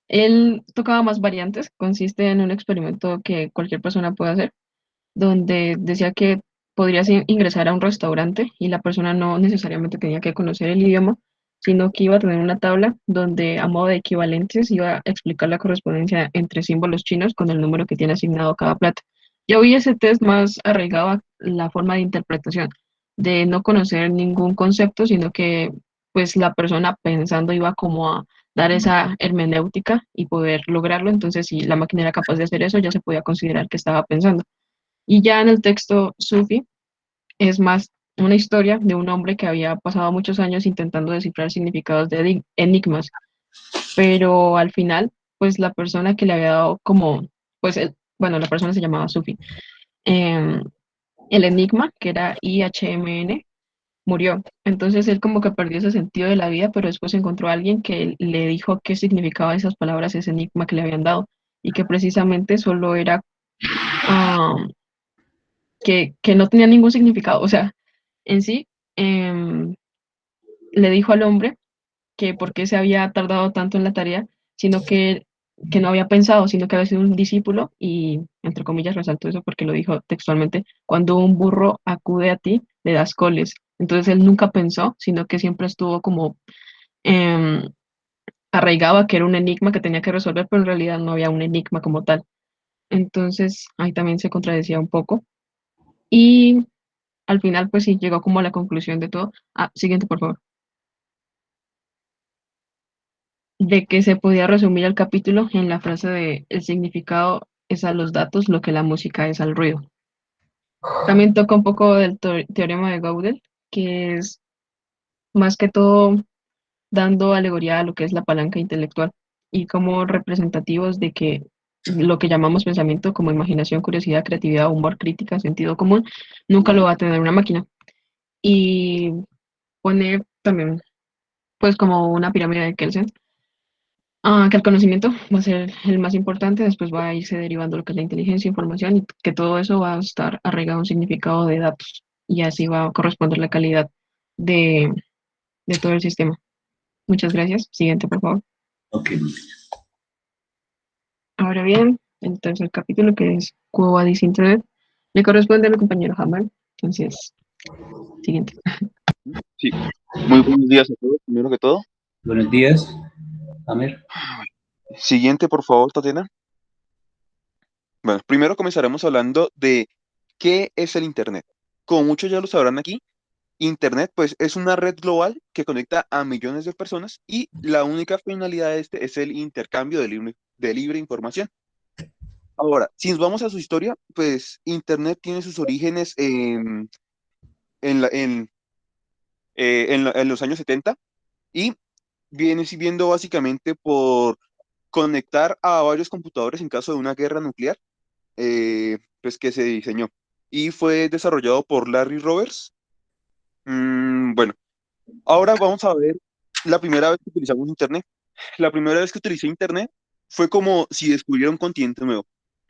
Él tocaba más variantes, consiste en un experimento que cualquier persona puede hacer donde decía que podrías ingresar a un restaurante y la persona no necesariamente tenía que conocer el idioma, sino que iba a tener una tabla donde a modo de equivalentes iba a explicar la correspondencia entre símbolos chinos con el número que tiene asignado cada plato. Yo vi ese test más arraigado a la forma de interpretación, de no conocer ningún concepto, sino que pues la persona pensando iba como a dar esa hermenéutica y poder lograrlo. Entonces, si la máquina era capaz de hacer eso, ya se podía considerar que estaba pensando. Y ya en el texto Sufi es más una historia de un hombre que había pasado muchos años intentando descifrar significados de enigmas, pero al final, pues la persona que le había dado como, pues, bueno, la persona se llamaba Sufi, em, el enigma, que era IHMN, murió. Entonces él como que perdió ese sentido de la vida, pero después encontró a alguien que le dijo qué significaba esas palabras, ese enigma que le habían dado, y que precisamente solo era... ah, que no tenía ningún significado. O sea, en sí, em, le dijo al hombre que por qué se había tardado tanto en la tarea, sino que que no había pensado, sino que había sido un discípulo y, entre comillas, resaltó eso porque lo dijo textualmente, cuando un burro acude a ti, le das coles. Entonces él nunca pensó, sino que siempre estuvo como em, arraigado a que era un enigma que tenía que resolver, pero en realidad no había un enigma como tal. Entonces ahí también se contradecía un poco. Y al final, pues sí, llegó como a la conclusión de todo. Ah, siguiente, por favor. De que se podía resumir el capítulo en la frase de el significado es a los datos lo que la música es al ruido. También toca un poco del teorema de Gödel, que es más que todo dando alegoría a lo que es la palanca intelectual y como representativos de que lo que llamamos pensamiento como imaginación, curiosidad, creatividad, humor, crítica, sentido común, nunca lo va a tener una máquina. Y pone también, pues, como una pirámide de Kelsen, que el conocimiento va a ser el más importante, después va a irse derivando lo que es la inteligencia, información, y que todo eso va a estar arraigado a un significado de datos, y así va a corresponder la calidad de, de todo el sistema. Muchas gracias. Siguiente, por favor. Ok, Ahora bien, el tercer capítulo, que es Quo Vadis Internet, le corresponde a mi compañero Hammer. Entonces, siguiente. Sí. Muy buenos días a todos, primero que todo. buenos días, Amer. Siguiente, por favor, Tatiana. Bueno, primero comenzaremos hablando de qué es el Internet. Como muchos ya lo sabrán aquí, Internet pues es una red global que conecta a millones de personas y la única finalidad de este es el intercambio de libre información. Ahora, si nos vamos a su historia, pues Internet tiene sus orígenes en, la- en, en los años 70 y viene siendo básicamente por conectar a varios computadores en caso de una guerra nuclear, pues que se diseñó y fue desarrollado por Larry Roberts. Bueno, ahora vamos a ver la primera vez que utilizamos Internet. La primera vez que utilicé Internet fue como si descubriera un continente nuevo.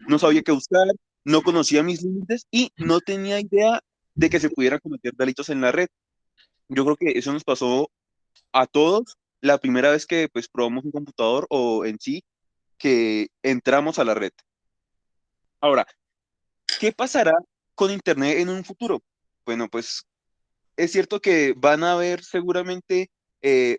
No sabía qué buscar, no conocía mis límites y no tenía idea de que se pudieran cometer delitos en la red. Yo creo que eso nos pasó a todos la primera vez que pues probamos un computador o en sí que entramos a la red. Ahora, ¿qué pasará con Internet en un futuro? Bueno, pues es cierto que van a haber seguramente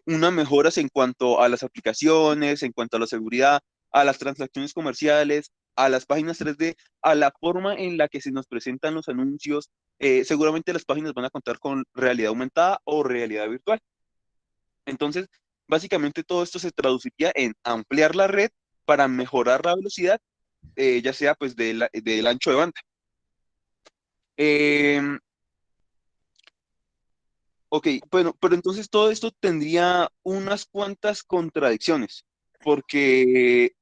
unas mejoras en cuanto a las aplicaciones, en cuanto a la seguridad, a las transacciones comerciales, a las páginas 3D, a la forma en la que se nos presentan los anuncios. Seguramente las páginas van a contar con realidad aumentada o realidad virtual. Entonces, básicamente todo esto se traduciría en ampliar la red para mejorar la velocidad, ya sea pues del ancho de banda. Em, Ok, bueno, pero entonces todo esto tendría unas cuantas contradicciones, porque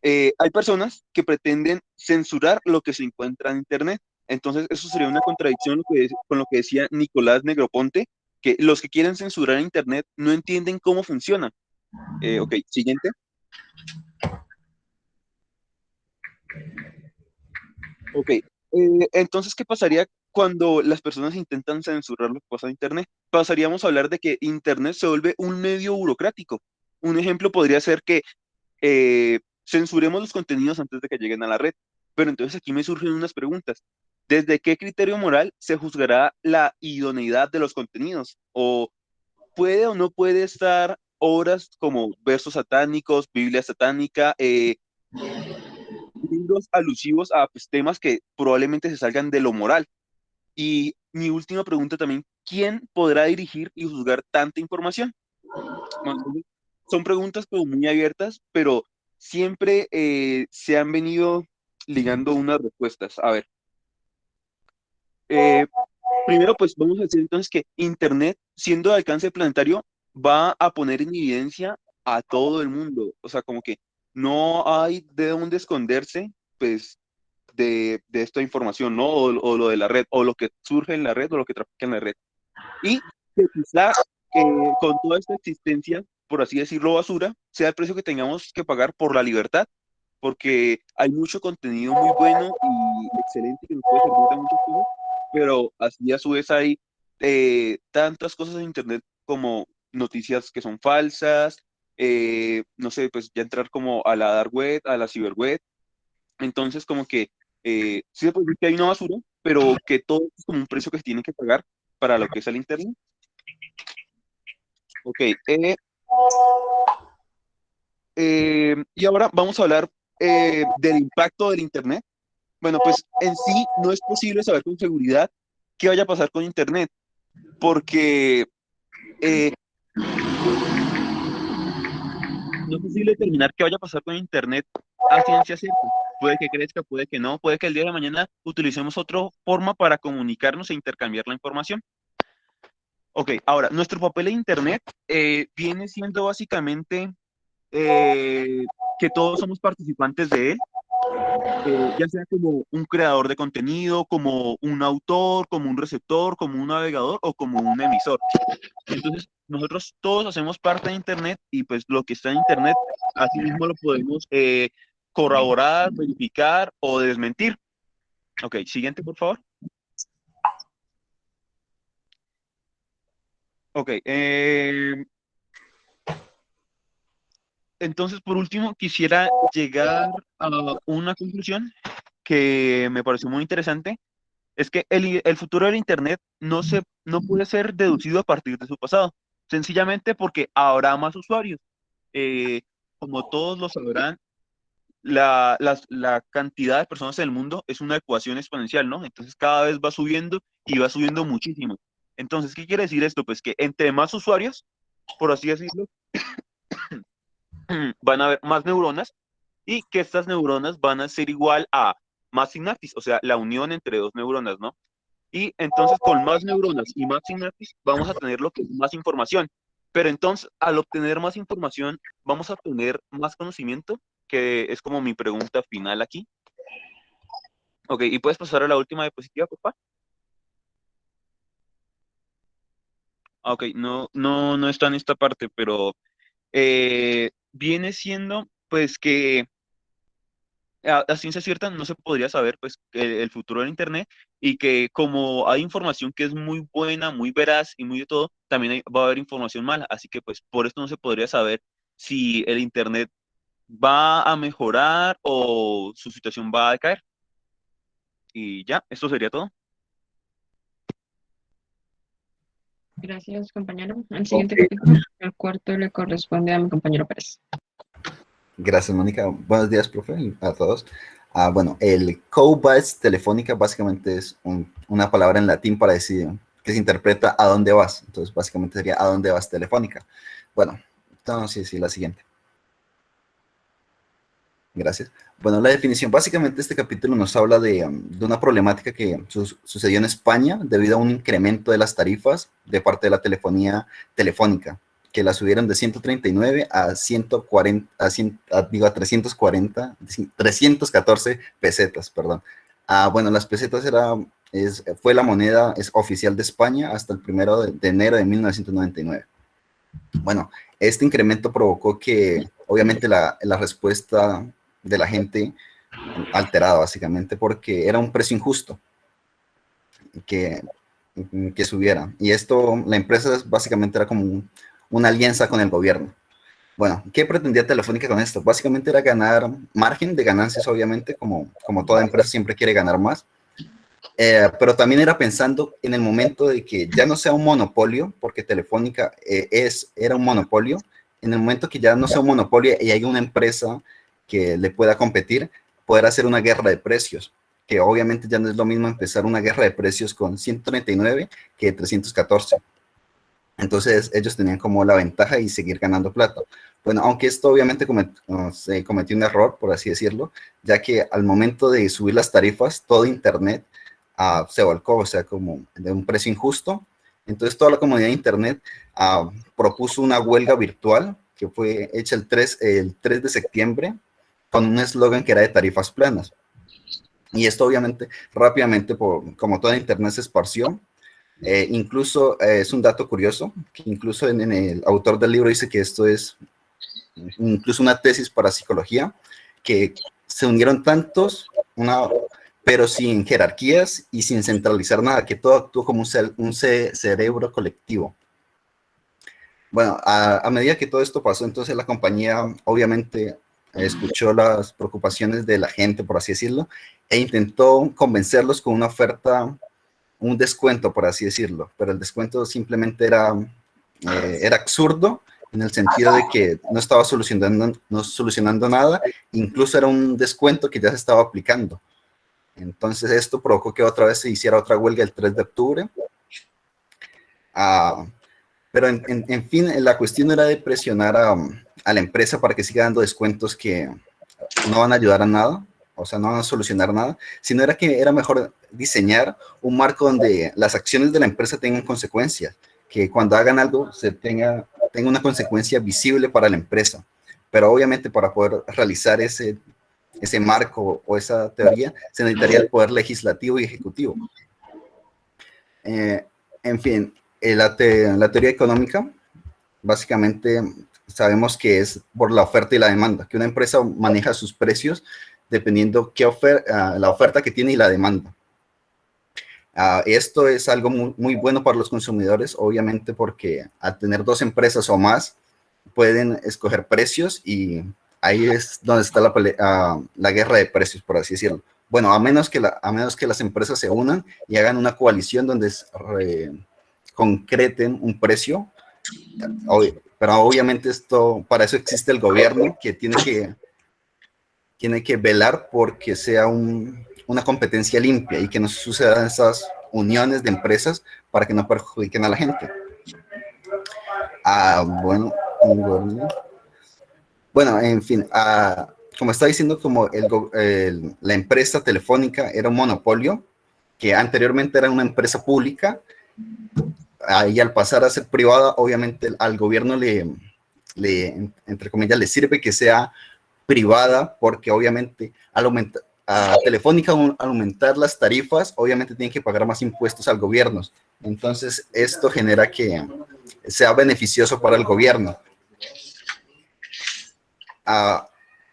hay personas que pretenden censurar lo que se encuentra en Internet. Entonces, eso sería una contradicción con lo que decía Nicolás Negroponte, que los que quieren censurar Internet no entienden cómo funciona. Ok, siguiente. Ok, entonces, ¿qué pasaría cuando las personas intentan censurar lo que pasa en Internet? Pasaríamos a hablar de que Internet se vuelve un medio burocrático. Un ejemplo podría ser que censuremos los contenidos antes de que lleguen a la red. Pero entonces aquí me surgen unas preguntas. ¿Desde qué criterio moral se juzgará la idoneidad de los contenidos? ¿O puede o no puede estar obras como versos satánicos, Biblia satánica, libros alusivos a pues, temas que probablemente se salgan de lo moral? Y mi última pregunta también, ¿quién podrá dirigir y juzgar tanta información? Bueno, entonces, son preguntas como muy abiertas, pero siempre se han venido ligando unas respuestas. A ver, eh, primero pues vamos a decir entonces que Internet, siendo de alcance planetario, va a poner en evidencia a todo el mundo. O sea, como que no hay de dónde esconderse, pues, de esta información, ¿no? O lo de la red, o lo que surge en la red, o lo que trafica en la red. Y que quizá con toda esta existencia, por así decirlo, basura, sea el precio que tengamos que pagar por la libertad, porque hay mucho contenido muy bueno y excelente que nos puede servir de muchas cosas, pero así a su vez hay tantas cosas en Internet como noticias que son falsas, no sé, pues ya entrar como a la dark web, a la ciberweb. Entonces, como que sí se puede decir que hay una basura, pero que todo es como un precio que se tiene que pagar para lo que es el Internet. Ok, y ahora vamos a hablar del impacto del Internet. Bueno, pues en sí no es posible saber con seguridad qué vaya a pasar con Internet, porque no es posible determinar qué vaya a pasar con Internet a ciencia cierta. Puede que crezca, puede que no, puede que el día de mañana utilicemos otra forma para comunicarnos e intercambiar la información. Ok, ahora, nuestro papel en Internet viene siendo básicamente que todos somos participantes de él, ya sea como un creador de contenido, como un autor, como un receptor, como un navegador o como un emisor. Entonces, nosotros todos hacemos parte de Internet y pues lo que está en Internet, así mismo lo podemos corroborar, verificar o desmentir. Ok, siguiente, por favor. Ok, entonces, por último, quisiera llegar a una conclusión que me pareció muy interesante. Es que el futuro del Internet no puede ser deducido a partir de su pasado, sencillamente porque habrá más usuarios. Eh, Como todos lo sabrán, la cantidad de personas en el mundo es una ecuación exponencial, ¿no? Entonces cada vez va subiendo y va subiendo muchísimo. Entonces, ¿qué quiere decir esto? Pues que entre más usuarios, por así decirlo, van a haber más neuronas y que estas neuronas van a ser igual a más sinapsis, o sea, la unión entre dos neuronas, ¿no? Y entonces con más neuronas y más sinapsis vamos a tener lo que es más información. Pero entonces al obtener más información vamos a tener más conocimiento, que es como mi pregunta final aquí. Ok, ¿y puedes pasar a la última diapositiva, papá? Ok, no está en esta parte, pero viene siendo pues que a ciencia cierta no se podría saber pues el futuro del Internet y que como hay información que es muy buena, muy veraz y muy de todo, también va a haber información mala. Así que pues por esto no se podría saber si el Internet va a mejorar o su situación va a decaer. Y ya, esto sería todo. Gracias, compañero. El Ok, siguiente capítulo, el cuarto, le corresponde a mi compañero Pérez. Gracias, Mónica. Buenos días, profe, y a todos. Bueno, el co-bytes telefónica básicamente es una palabra en latín para decir que se interpreta a dónde vas. Entonces, básicamente sería a dónde vas telefónica. Bueno, entonces sí, la siguiente. Gracias. Bueno, la definición, básicamente este capítulo nos habla de una problemática que sucedió en España debido a un incremento de las tarifas de parte de la telefonía telefónica, que la subieron de 139 a 140, a 314 pesetas, perdón. Bueno, las pesetas fue la moneda oficial de España hasta el 1 de enero de 1999. Bueno, este incremento provocó que, obviamente, la respuesta de la gente alterada, básicamente, porque era un precio injusto que, que subiera. Y esto, la empresa básicamente era como una alianza con el gobierno. Bueno, ¿qué pretendía Telefónica con esto? Básicamente era ganar margen de ganancias, obviamente, como toda empresa siempre quiere ganar más. Pero también era pensando en el momento de que ya no sea un monopolio, porque Telefónica era un monopolio, en el momento que ya no sea un monopolio y hay una empresa que le pueda competir, poder hacer una guerra de precios, que obviamente ya no es lo mismo empezar una guerra de precios con 139 que 314. Entonces ellos tenían como la ventaja y seguir ganando plata. Bueno, aunque esto obviamente se cometió un error, por así decirlo, ya que al momento de subir las tarifas, todo Internet se volcó, o sea, como de un precio injusto. Entonces toda la comunidad de Internet propuso una huelga virtual que fue hecha el 3 de septiembre con un eslogan que era de tarifas planas. Y esto obviamente rápidamente, como toda Internet se esparció, incluso es un dato curioso, que incluso en el autor del libro dice que esto es incluso una tesis para psicología, que se unieron tantos, pero sin jerarquías y sin centralizar nada, que todo actuó como un cerebro colectivo. Bueno, a medida que todo esto pasó, entonces la compañía obviamente escuchó las preocupaciones de la gente, por así decirlo, e intentó convencerlos con una oferta, un descuento, por así decirlo, pero el descuento simplemente era absurdo en el sentido de que no estaba solucionando nada, incluso era un descuento que ya se estaba aplicando. Entonces esto provocó que otra vez se hiciera otra huelga el 3 de octubre. Pero en fin, la cuestión era de presionar a la empresa para que siga dando descuentos que no van a ayudar a nada, o sea, no van a solucionar nada, sino era que era mejor diseñar un marco donde las acciones de la empresa tengan consecuencias, que cuando hagan algo tenga una consecuencia visible para la empresa. Pero obviamente para poder realizar ese marco o esa teoría, se necesitaría el poder legislativo y ejecutivo. En fin, la teoría económica, básicamente sabemos que es por la oferta y la demanda, que una empresa maneja sus precios dependiendo la oferta que tiene y la demanda. Esto es algo muy bueno para los consumidores, obviamente porque al tener dos empresas o más, pueden escoger precios y ahí es donde está la guerra de precios, por así decirlo. Bueno, a menos que las empresas se unan y hagan una coalición donde concreten un precio, pero obviamente para eso existe el gobierno que tiene que velar porque sea una competencia limpia y que no sucedan esas uniones de empresas para que no perjudiquen a la gente. Bueno, en fin, como está diciendo, como la empresa telefónica era un monopolio, que anteriormente era una empresa pública, y al pasar a ser privada, obviamente al gobierno entre comillas, le sirve que sea privada, porque obviamente a Telefónica, al aumentar las tarifas, obviamente tienen que pagar más impuestos al gobierno. Entonces, esto genera que sea beneficioso para el gobierno.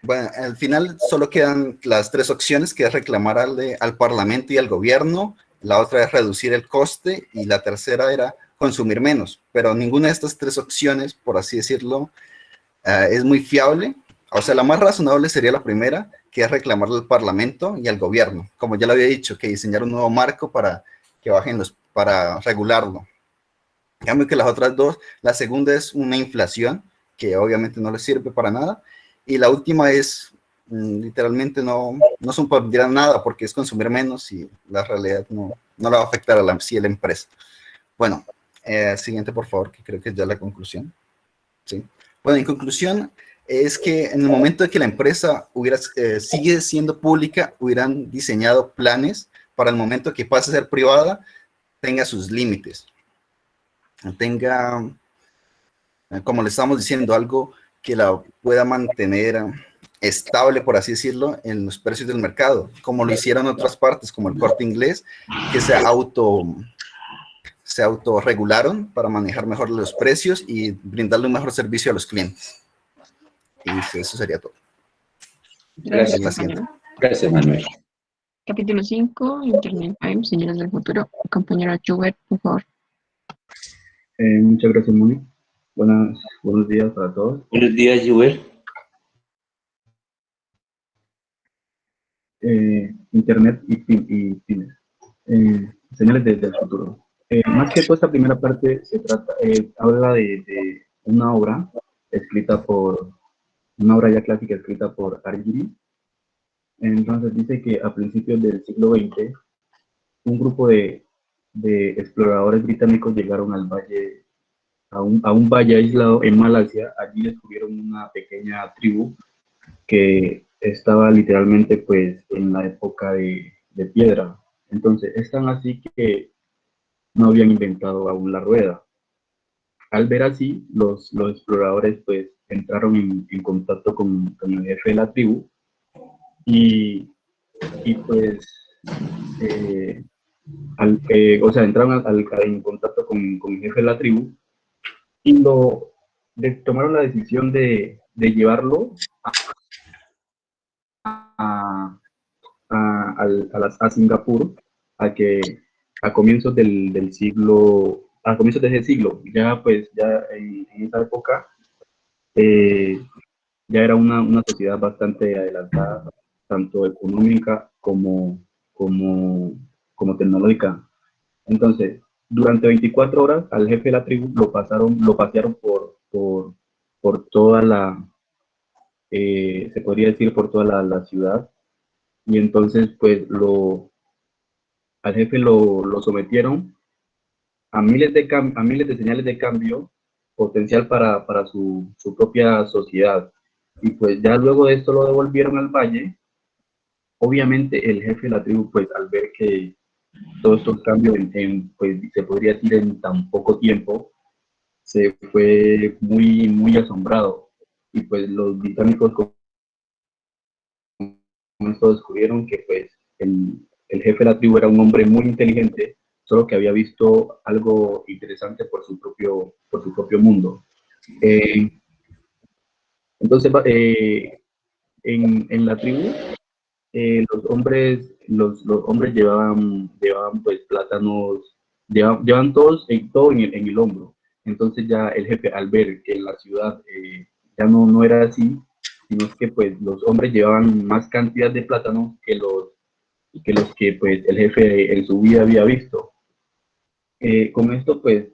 Bueno, al final solo quedan las tres opciones, que es reclamar al Parlamento y al gobierno, la otra es reducir el coste y la tercera era consumir menos, pero ninguna de estas tres opciones, por así decirlo, es muy fiable. O sea, la más razonable sería la primera, que es reclamarle al Parlamento y al gobierno, como ya lo había dicho, que diseñar un nuevo marco para que bajen para regularlo. En cambio que las otras dos, la segunda es una inflación, que obviamente no les sirve para nada, y la última es literalmente no supondría nada porque es consumir menos y la realidad no le va a afectar a la empresa. Bueno, siguiente por favor, que creo que es ya la conclusión. ¿Sí? Bueno, en conclusión, es que en el momento de que la empresa sigue siendo pública, hubieran diseñado planes para el momento que pase a ser privada, tenga sus límites. Tenga, como le estamos diciendo, algo que la pueda mantener estable, por así decirlo, en los precios del mercado, como lo hicieron otras partes, como el Corte Inglés, que se autorregularon para manejar mejor los precios y brindarle un mejor servicio a los clientes. Y eso sería todo. Gracias, compañero. Gracias, Manuel. Capítulo 5, Internet Time, señales del futuro. Compañera Schubert, por favor. Muchas gracias, Moni. Buenos días para todos. Buenos días, Joel. Internet y pymes. Señales del futuro. Más que todo, esta primera parte habla de una obra ya clásica escrita por Argiri. Entonces dice que a principios del siglo XX, un grupo de exploradores británicos llegaron al valle, a un valle aislado en Malasia. Allí descubrieron una pequeña tribu que estaba literalmente pues en la época de piedra. Entonces es tan así que no habían inventado aún la rueda. Al ver así, los exploradores pues entraron en contacto con el jefe de la tribu y pues entraron en contacto con el jefe de la tribu y tomaron la decisión de llevarlo a Singapur, a comienzos del siglo a comienzos de ese siglo. Ya pues ya en esa época eh, ya era una sociedad bastante adelantada, tanto económica como tecnológica. Entonces, durante 24 horas al jefe de la tribu lo pasearon por toda se podría decir por toda la ciudad, y entonces pues al jefe lo sometieron a miles de señales de cambio potencial para su propia sociedad. Y pues ya luego de esto lo devolvieron al valle. Obviamente el jefe de la tribu, pues al ver que todos estos cambios pues se podría decir en tan poco tiempo, se fue muy asombrado. Y pues los británicos con esto descubrieron que pues el jefe de la tribu era un hombre muy inteligente, solo que había visto algo interesante por su propio mundo. Entonces, en la tribu, los hombres llevaban pues plátanos, llevaban todos todo en el hombro. Entonces ya el jefe, al ver que en la ciudad ya no era así, sino que pues los hombres llevaban más cantidad de plátanos que los que pues el jefe en su vida había visto. Con esto pues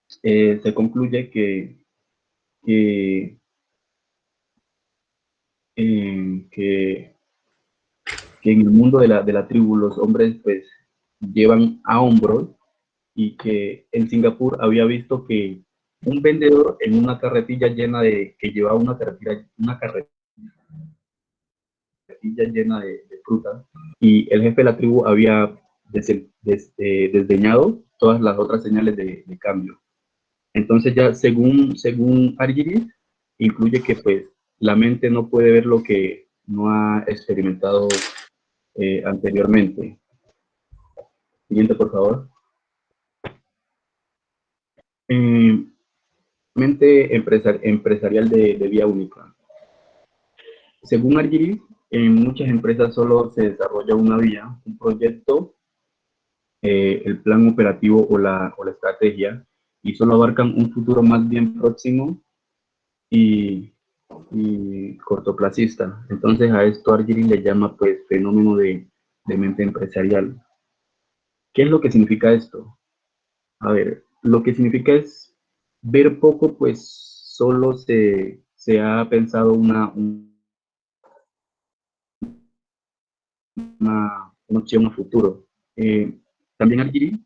se concluye que, eh, que que en el mundo de la tribu los hombres pues llevan a hombros, y que en Singapur había visto que un vendedor en una carretilla que llevaba una carretilla llena de frutas, y el jefe de la tribu había desdeñado todas las otras señales de cambio. Entonces ya según Argyris, incluye que pues la mente no puede ver lo que no ha experimentado anteriormente. Siguiente, por favor. Eh, mente empresarial de vía única. Según Argyris, en muchas empresas solo se desarrolla una vía, un proyecto, el plan operativo o la estrategia, y solo abarcan un futuro más bien próximo y, y cortoplacista. Entonces a esto Argyris le llama pues fenómeno de mente empresarial. ¿Qué es lo que significa esto? A ver, lo que significa es ver poco, pues solo se ha pensado una opción a futuro. También Algiri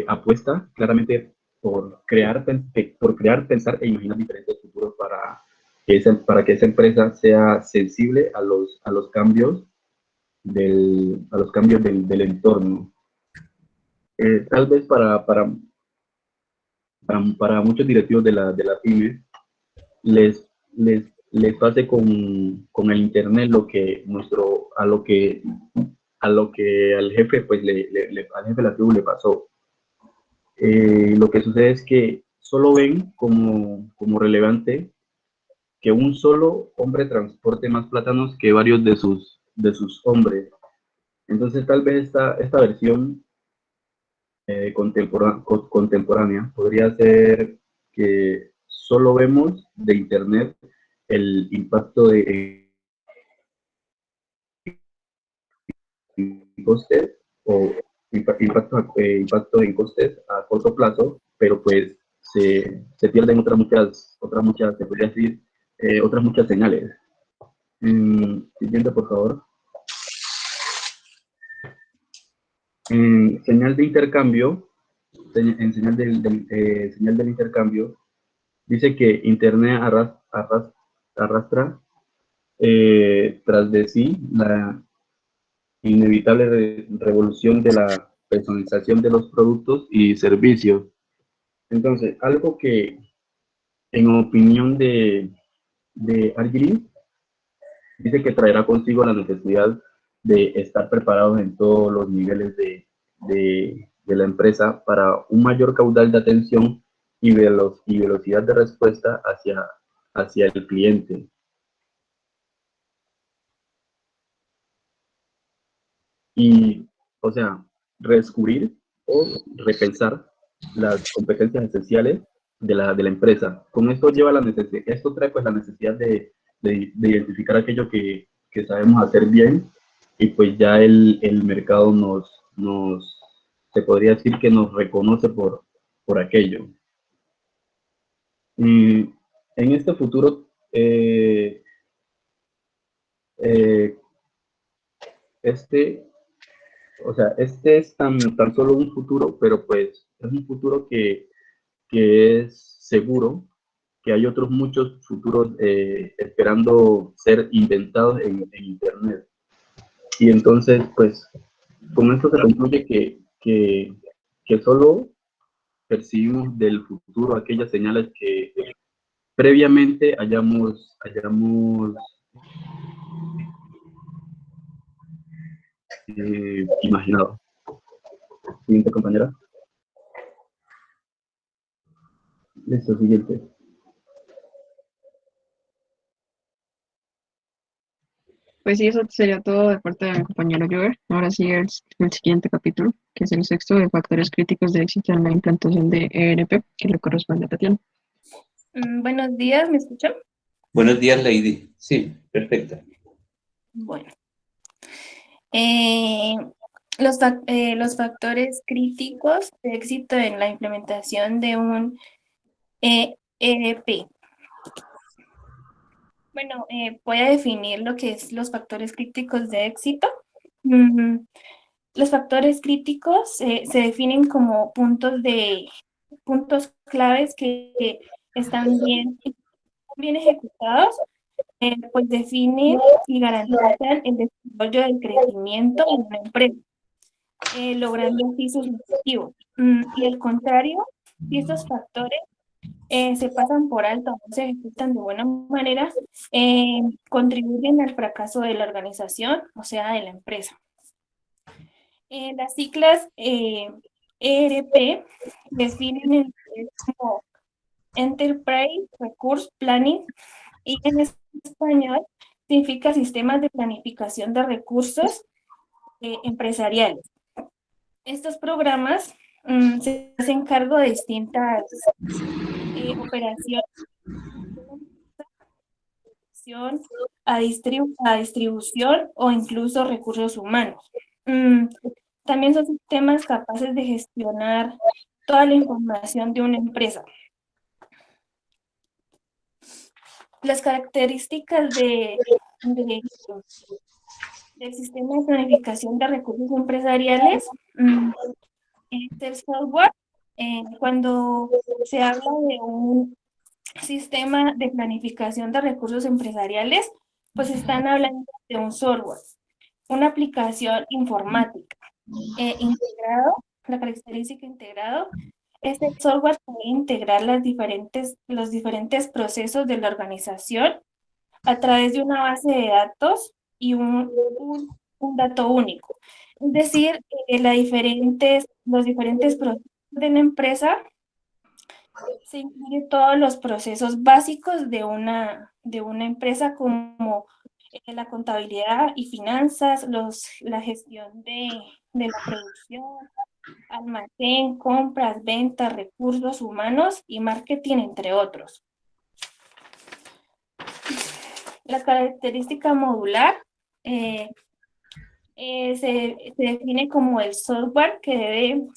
apuesta claramente por crear, pensar e imaginar diferentes futuros para que esa empresa sea sensible a los cambios del entorno. Tal vez para muchos directivos de la pyme les pase con el internet a lo que al jefe pues al jefe de la tribu le pasó. Lo que sucede es que solo ven como relevante que un solo hombre transporte más plátanos que varios de sus hombres. Entonces tal vez esta versión contemporánea podría ser que solo vemos de internet el impacto en costes o impacto en costes a corto plazo, pero pues se pierden se podría decir, otras muchas señales. Siguiente, por favor. En señal de intercambio, en señal del intercambio, dice que Internet arrastra tras de sí la inevitable revolución de la personalización de los productos y servicios. Entonces, algo que en opinión de Argyris, dice que traerá consigo la necesidad de estar preparados en todos los niveles de la empresa para un mayor caudal de atención y velocidad de respuesta hacia el cliente. Y, o sea, redescubrir o repensar las competencias esenciales de la empresa. Con esto lleva la necesidad, esto trae pues la necesidad de identificar aquello que sabemos hacer bien, y pues ya el mercado se podría decir que nos reconoce por aquello. En este futuro, este es tan solo un futuro, pero pues es un futuro que es seguro, que hay otros muchos futuros esperando ser inventados en Internet. Y entonces, pues, con esto se concluye que solo percibimos del futuro aquellas señales que previamente hayamos imaginado. Siguiente, compañera. Listo, siguiente. Pues sí, eso sería todo de parte de mi compañero Jover. Ahora sigue el siguiente capítulo, que es el sexto de factores críticos de éxito en la implantación de ERP, que le corresponde a Tatiana. Buenos días, ¿me escuchan? Buenos días, Lady. Sí, perfecto. Bueno. Los factores críticos de éxito en la implementación de un ERP. Bueno, voy a definir lo que es los factores críticos de éxito. Los factores críticos se definen como puntos claves que están bien ejecutados, pues definen y garantizan el desarrollo del crecimiento de una empresa, logrando así sus objetivos. Y al contrario, si estos factores se pasan por alto o no se ejecutan de buena manera, contribuyen al fracaso de la organización, o sea, de la empresa. Las siglas ERP definen como Enterprise Resource Planning, y en español significa sistemas de planificación de recursos empresariales. Estos programas se hacen cargo de distintas operaciones, a distribución o incluso recursos humanos. También son sistemas capaces de gestionar toda la información de una empresa. Las características del sistema de planificación de recursos empresariales es el software. Cuando se habla de un sistema de planificación de recursos empresariales, pues están hablando de un software, una aplicación informática integrado. La característica integrado es el software puede integrar los diferentes procesos de la organización a través de una base de datos y un dato único. Es decir, los diferentes procesos de la empresa se incluyen todos los procesos básicos de una empresa, como la contabilidad y finanzas, la gestión de la producción, almacén, compras, ventas, recursos humanos y marketing, entre otros. La característica modular se define como el software que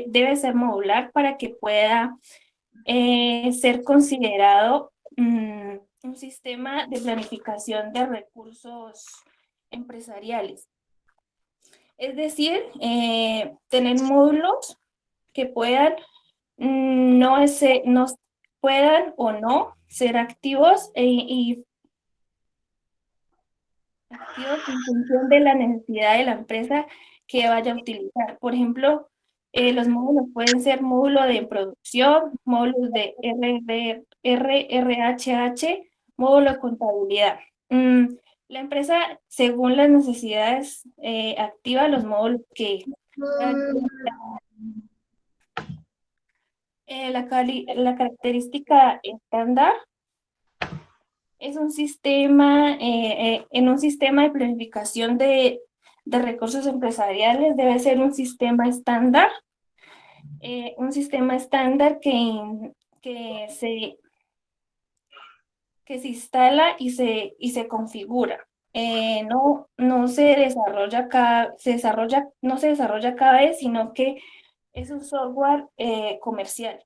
debe ser modular para que pueda ser considerado un sistema de planificación de recursos empresariales. Es decir, tener módulos que puedan puedan o no ser activos y activos en función de la necesidad de la empresa que vaya a utilizar. Por ejemplo, los módulos pueden ser módulos de producción, módulos de RRHH, módulo de contabilidad. La empresa, según las necesidades, activa los módulos que la característica estándar es un sistema, en un sistema de planificación de recursos empresariales debe ser un sistema estándar un sistema estándar que se instala y se configura. No se desarrolla no se desarrolla cada vez, sino que es un software comercial.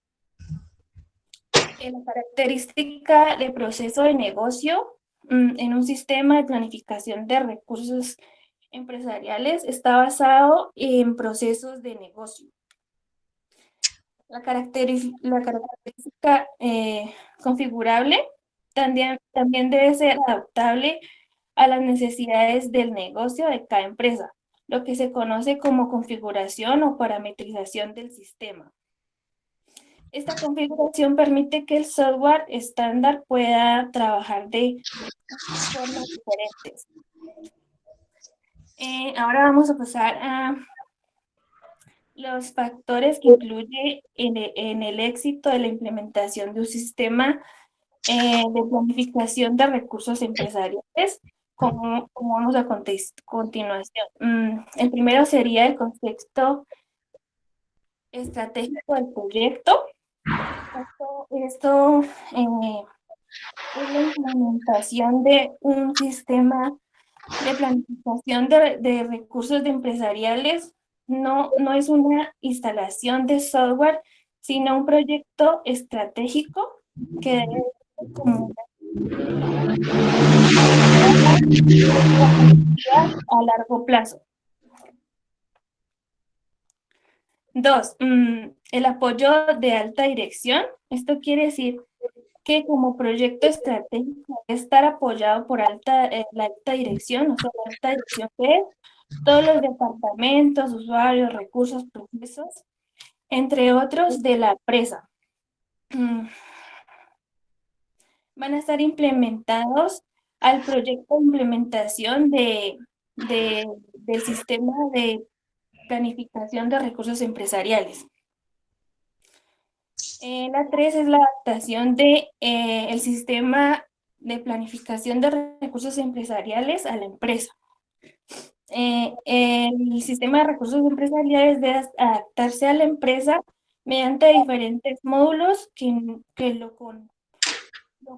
La característica de proceso de negocio en un sistema de planificación de recursos empresariales está basado en procesos de negocio. La característica configurable también debe ser adaptable a las necesidades del negocio de cada empresa, lo que se conoce como configuración o parametrización del sistema. Esta configuración permite que el software estándar pueda trabajar de formas diferentes. Ahora vamos a pasar a los factores que influyen en el éxito de la implementación de un sistema de planificación de recursos empresariales, como vamos a continuación. El primero sería el contexto estratégico del proyecto. Esto es la implementación de un sistema de planificación de recursos empresariales. No es una instalación de software, sino un proyecto estratégico que debe ser como a largo plazo. 2. El apoyo de alta dirección. Esto quiere decir que como proyecto estratégico debe estar apoyado por la alta dirección, o sea, la alta dirección que es todos los departamentos, usuarios, recursos, procesos, entre otros de la empresa. Van a estar implementados al proyecto de implementación del sistema de planificación de recursos empresariales. La 3 es la adaptación el sistema de planificación de recursos empresariales a la empresa. El sistema de recursos empresariales debe adaptarse a la empresa mediante diferentes módulos que lo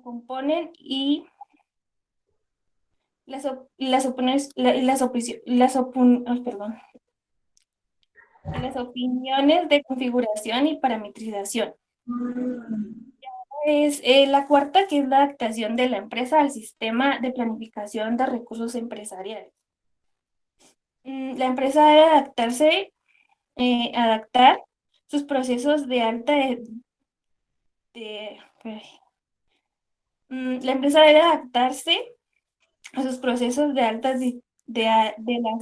componen y las opiniones de configuración y parametrización. La cuarta, que es la adaptación de la empresa al sistema de planificación de recursos empresariales. La empresa debe adaptar sus procesos de alta la empresa debe adaptarse a sus procesos de altas de las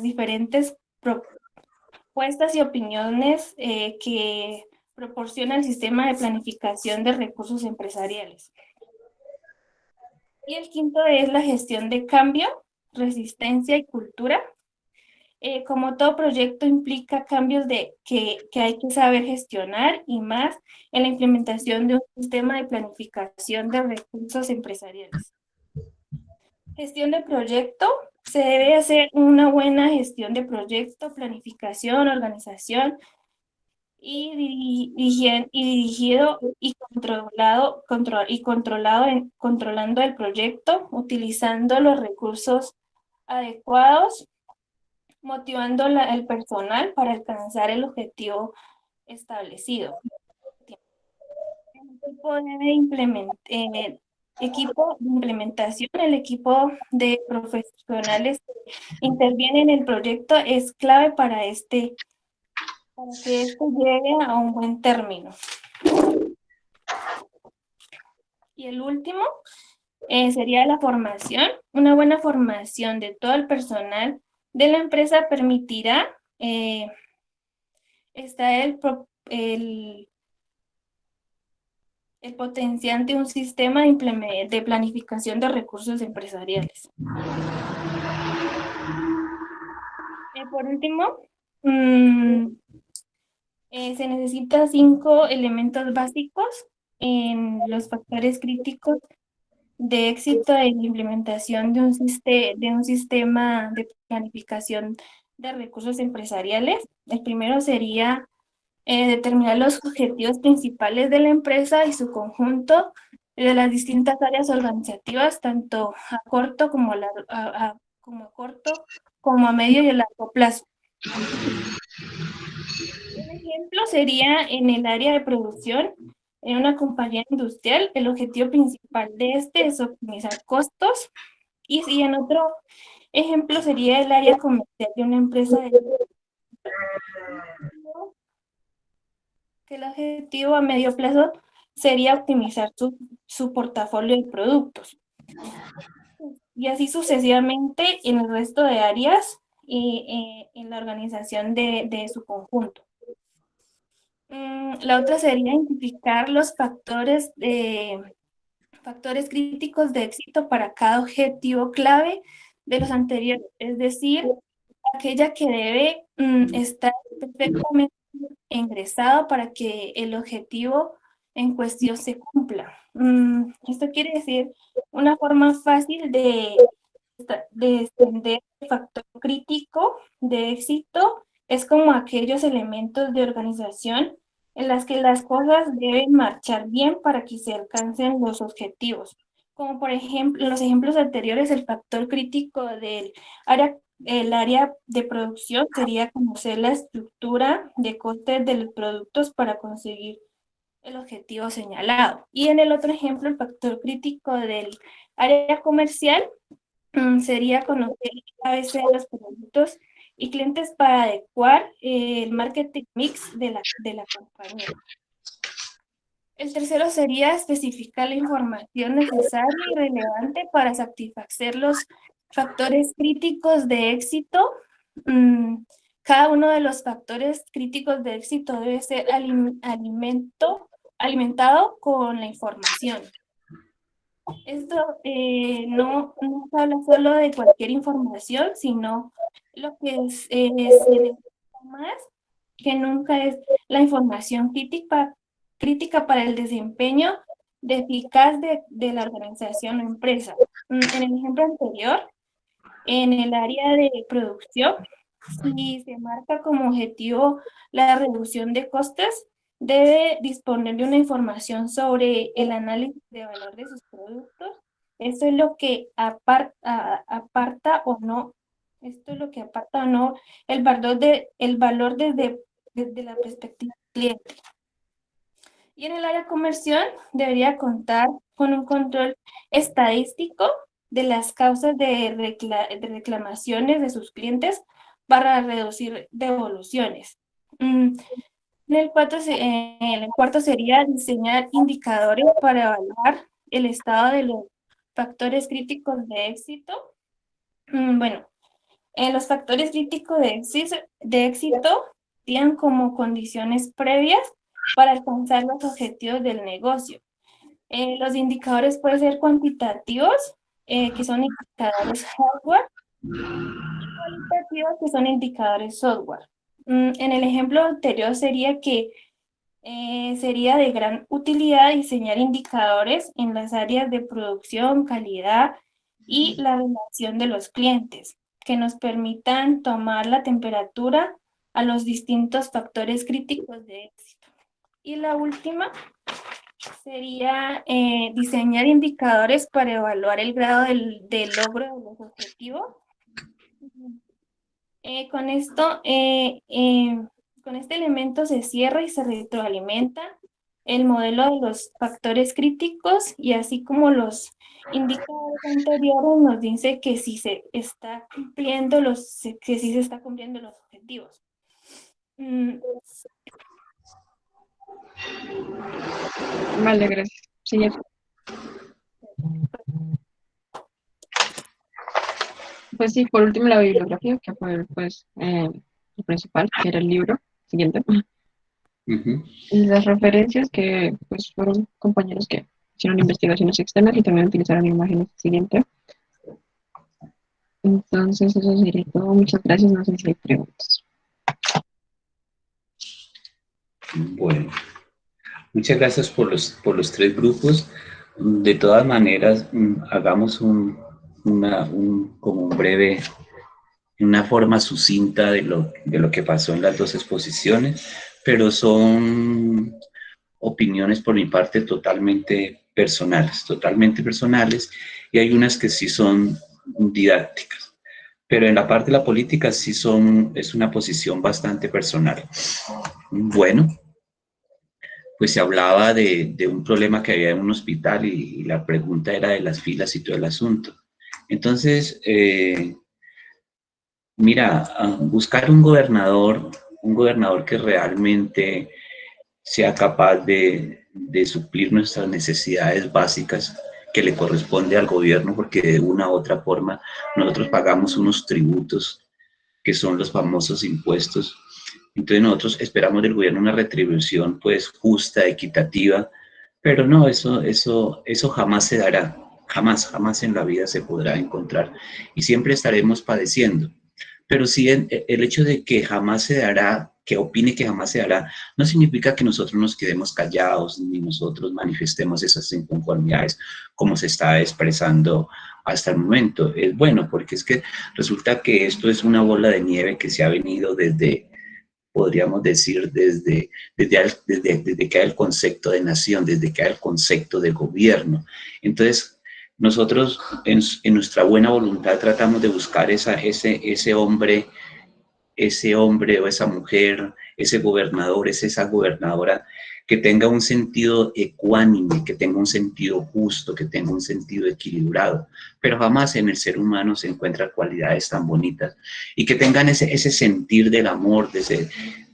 diferentes propuestas y opiniones que proporciona el sistema de planificación de recursos empresariales. Y el quinto es la gestión de cambio, resistencia y cultura. Como todo proyecto implica cambios que hay que saber gestionar y más en la implementación de un sistema de planificación de recursos empresariales. Gestión de proyecto. Se debe hacer una buena gestión de proyecto, planificación, organización y dirigido y controlando el proyecto, utilizando los recursos adecuados, motivando el personal para alcanzar el objetivo establecido. El equipo de implementación, el equipo de profesionales que intervienen en el proyecto es clave para que este llegue a un buen término. Y el último sería la formación. Una buena formación de todo el personal de la empresa permitirá el potencial de un sistema de planificación de recursos empresariales. Por último, se necesitan 5 elementos básicos en los factores críticos de éxito en la implementación de un sistema de planificación de recursos empresariales. El primero sería determinar los objetivos principales de la empresa y su conjunto de las distintas áreas organizativas, tanto a corto como como a medio y a largo plazo. Un ejemplo sería en el área de producción. En una compañía industrial, el objetivo principal de este es optimizar costos, y en otro ejemplo sería el área comercial de una empresa que el objetivo a medio plazo sería optimizar su portafolio de productos. Y así sucesivamente en el resto de áreas en la organización de su conjunto. La otra sería identificar los factores críticos de éxito para cada objetivo clave de los anteriores, es decir, aquella que debe estar perfectamente ingresado para que el objetivo en cuestión se cumpla. Esto quiere decir una forma fácil de extender el factor crítico de éxito es como aquellos elementos de organización en las que las cosas deben marchar bien para que se alcancen los objetivos. Como por ejemplo, en los ejemplos anteriores, el factor crítico del área de producción sería conocer la estructura de costes de los productos para conseguir el objetivo señalado. Y en el otro ejemplo, el factor crítico del área comercial sería conocer a veces los productos y clientes para adecuar el marketing mix de la compañía. El tercero sería especificar la información necesaria y relevante para satisfacer los factores críticos de éxito. Cada uno de los factores críticos de éxito debe ser alimentado con la información. Esto no habla solo de cualquier información, sino lo que se necesita más que nunca es la información crítica para el desempeño eficaz de la organización o empresa. En el ejemplo anterior, en el área de producción, si se marca como objetivo la reducción de costes, debe disponer de una información sobre el análisis de valor de sus productos. Esto es lo que aparta o no el valor desde la perspectiva del cliente. Y en el área comercial debería contar con un control estadístico de las causas de reclamaciones de sus clientes para reducir devoluciones. En el cuarto sería diseñar indicadores para evaluar el estado de los factores críticos de éxito. Bueno, los factores críticos de éxito tienen como condiciones previas para alcanzar los objetivos del negocio. Los indicadores pueden ser cuantitativos, que son indicadores hardware, y cualitativos, que son indicadores software. En el ejemplo anterior sería de gran utilidad diseñar indicadores en las áreas de producción, calidad y la relación de los clientes, que nos permitan tomar la temperatura a los distintos factores críticos de éxito. Y la última sería diseñar indicadores para evaluar el grado del logro de los objetivos. Con este elemento se cierra y se retroalimenta el modelo de los factores críticos, y así como los indicadores anteriores nos dice que sí se está cumpliendo los objetivos. Vale, gracias. Siguiente. Pues sí, por último la bibliografía, que fue pues el principal, que era el libro. Siguiente. Y las referencias que pues fueron compañeros que hicieron investigaciones externas y también utilizaron imágenes. Siguiente. Entonces eso sería todo. Muchas gracias. No sé si hay preguntas. Bueno, muchas gracias por los tres grupos. De todas maneras, hagamos como un breve, una forma sucinta de lo que pasó en las dos exposiciones, pero son opiniones por mi parte totalmente personales, y hay unas que sí son didácticas. Pero en la parte de la política sí es una posición bastante personal. Bueno, pues se hablaba de un problema que había en un hospital y la pregunta era de las filas y todo el asunto. Entonces, mira, buscar un gobernador que realmente sea capaz de suplir nuestras necesidades básicas que le corresponde al gobierno, porque de una u otra forma nosotros pagamos unos tributos que son los famosos impuestos. Entonces nosotros esperamos del gobierno una retribución pues justa, equitativa, pero no, eso jamás se dará, jamás en la vida se podrá encontrar y siempre estaremos padeciendo. Pero sí, el hecho de que jamás se dará, que opine que jamás se dará, no significa que nosotros nos quedemos callados ni nosotros manifestemos esas inconformidades como se está expresando hasta el momento. Es bueno, porque es que resulta que esto es una bola de nieve que se ha venido desde, podríamos decir, desde que hay el concepto de nación, desde que hay el concepto de gobierno. Entonces, nosotros en nuestra buena voluntad tratamos de buscar ese hombre o esa mujer, ese gobernador, esa gobernadora, que tenga un sentido ecuánime, que tenga un sentido justo, que tenga un sentido equilibrado, pero jamás en el ser humano se encuentran cualidades tan bonitas y que tengan ese sentir del amor,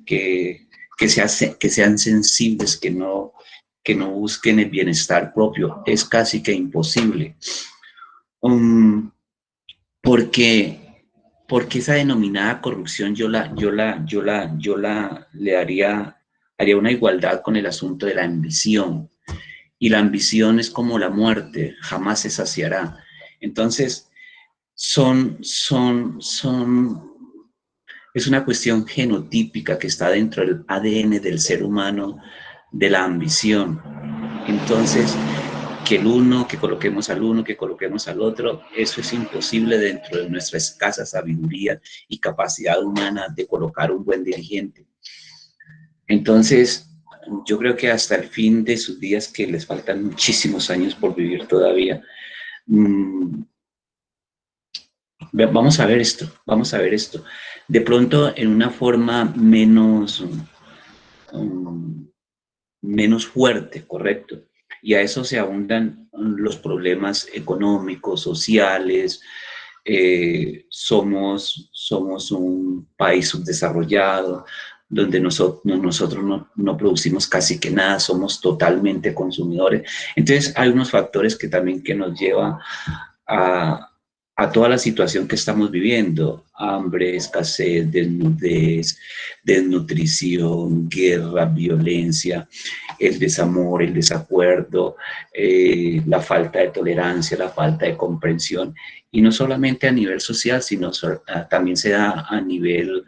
que sean sensibles, que no busquen el bienestar propio. Es casi que imposible. Porque esa denominada corrupción le haría una igualdad con el asunto de la ambición. Y la ambición es como la muerte, jamás se saciará. Entonces, es una cuestión genotípica que está dentro del ADN del ser humano, de la ambición. Entonces, que coloquemos al uno, que coloquemos al otro, eso es imposible dentro de nuestra escasa sabiduría y capacidad humana de colocar un buen dirigente. Entonces, yo creo que hasta el fin de sus días, que les faltan muchísimos años por vivir todavía, vamos a ver esto. De pronto, en una forma menos fuerte, correcto. Y a eso se ahondan los problemas económicos, sociales. Somos un país subdesarrollado, donde nosotros no producimos casi que nada, somos totalmente consumidores. Entonces hay unos factores que también que nos llevan a toda la situación que estamos viviendo: hambre, escasez, desnudez, desnutrición, guerra, violencia, el desamor, el desacuerdo, la falta de tolerancia, la falta de comprensión. Y no solamente a nivel social, sino también se da a nivel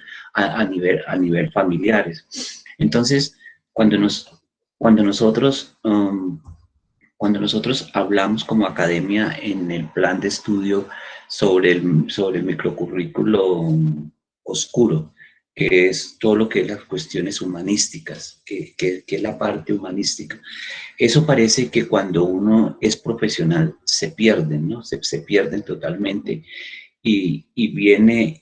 familiares. Entonces, cuando nosotros hablamos como academia en el plan de estudio sobre el microcurrículo oscuro, que es todo lo que es las cuestiones humanísticas, que es la parte humanística, eso parece que cuando uno es profesional se pierden, ¿no? Se pierden totalmente y viene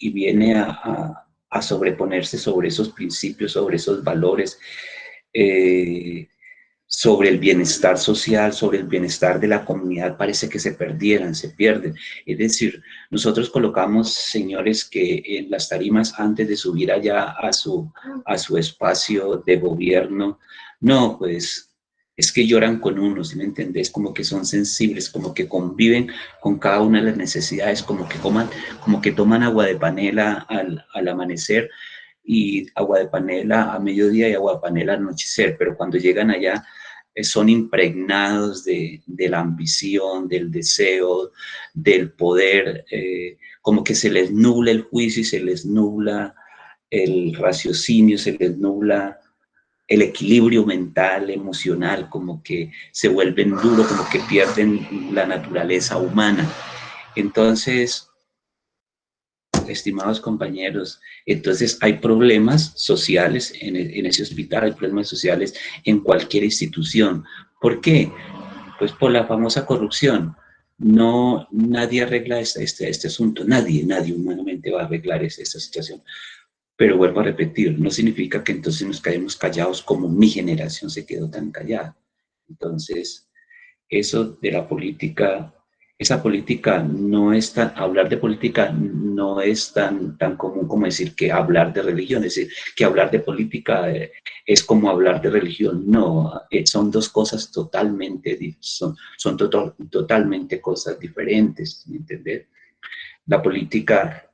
a sobreponerse sobre esos principios, sobre esos valores, sobre el bienestar social, sobre el bienestar de la comunidad. Parece que se pierden. Es decir, nosotros colocamos señores que en las tarimas, antes de subir allá a su espacio de gobierno, no, pues es que lloran con uno, ¿sí me entendés? Como que son sensibles, como que conviven con cada una de las necesidades, como que toman agua de panela al amanecer, y agua de panela a mediodía y agua de panela al anochecer, pero cuando llegan allá son impregnados de la ambición, del deseo, del poder, como que se les nubla el juicio y se les nubla el raciocinio, se les nubla el equilibrio mental, emocional, como que se vuelven duros, como que pierden la naturaleza humana. Entonces, estimados compañeros, entonces hay problemas sociales en ese hospital, hay problemas sociales en cualquier institución. ¿Por qué? Pues por la famosa corrupción. No, nadie arregla este asunto, nadie humanamente va a arreglar esta situación. Pero vuelvo a repetir, no significa que entonces nos quedemos callados como mi generación se quedó tan callada. Entonces, eso de la política, esa política no es tan, hablar de política no es tan común como decir que hablar de religión, es decir, que hablar de política es como hablar de religión. No, son dos cosas totalmente, totalmente cosas diferentes, ¿me entiendes? La política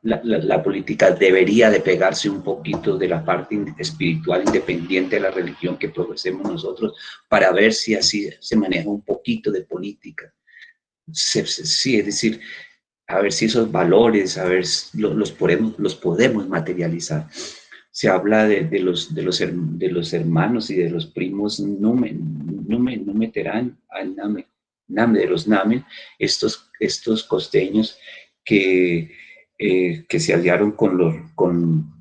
debería de pegarse un poquito de la parte espiritual independiente de la religión que profesemos nosotros para ver si así se maneja un poquito de política. Sí, es decir, a ver si esos valores, a ver si los podemos materializar. Se habla de los hermanos y de los primos Numeterán, de los Namen, estos costeños que se aliaron con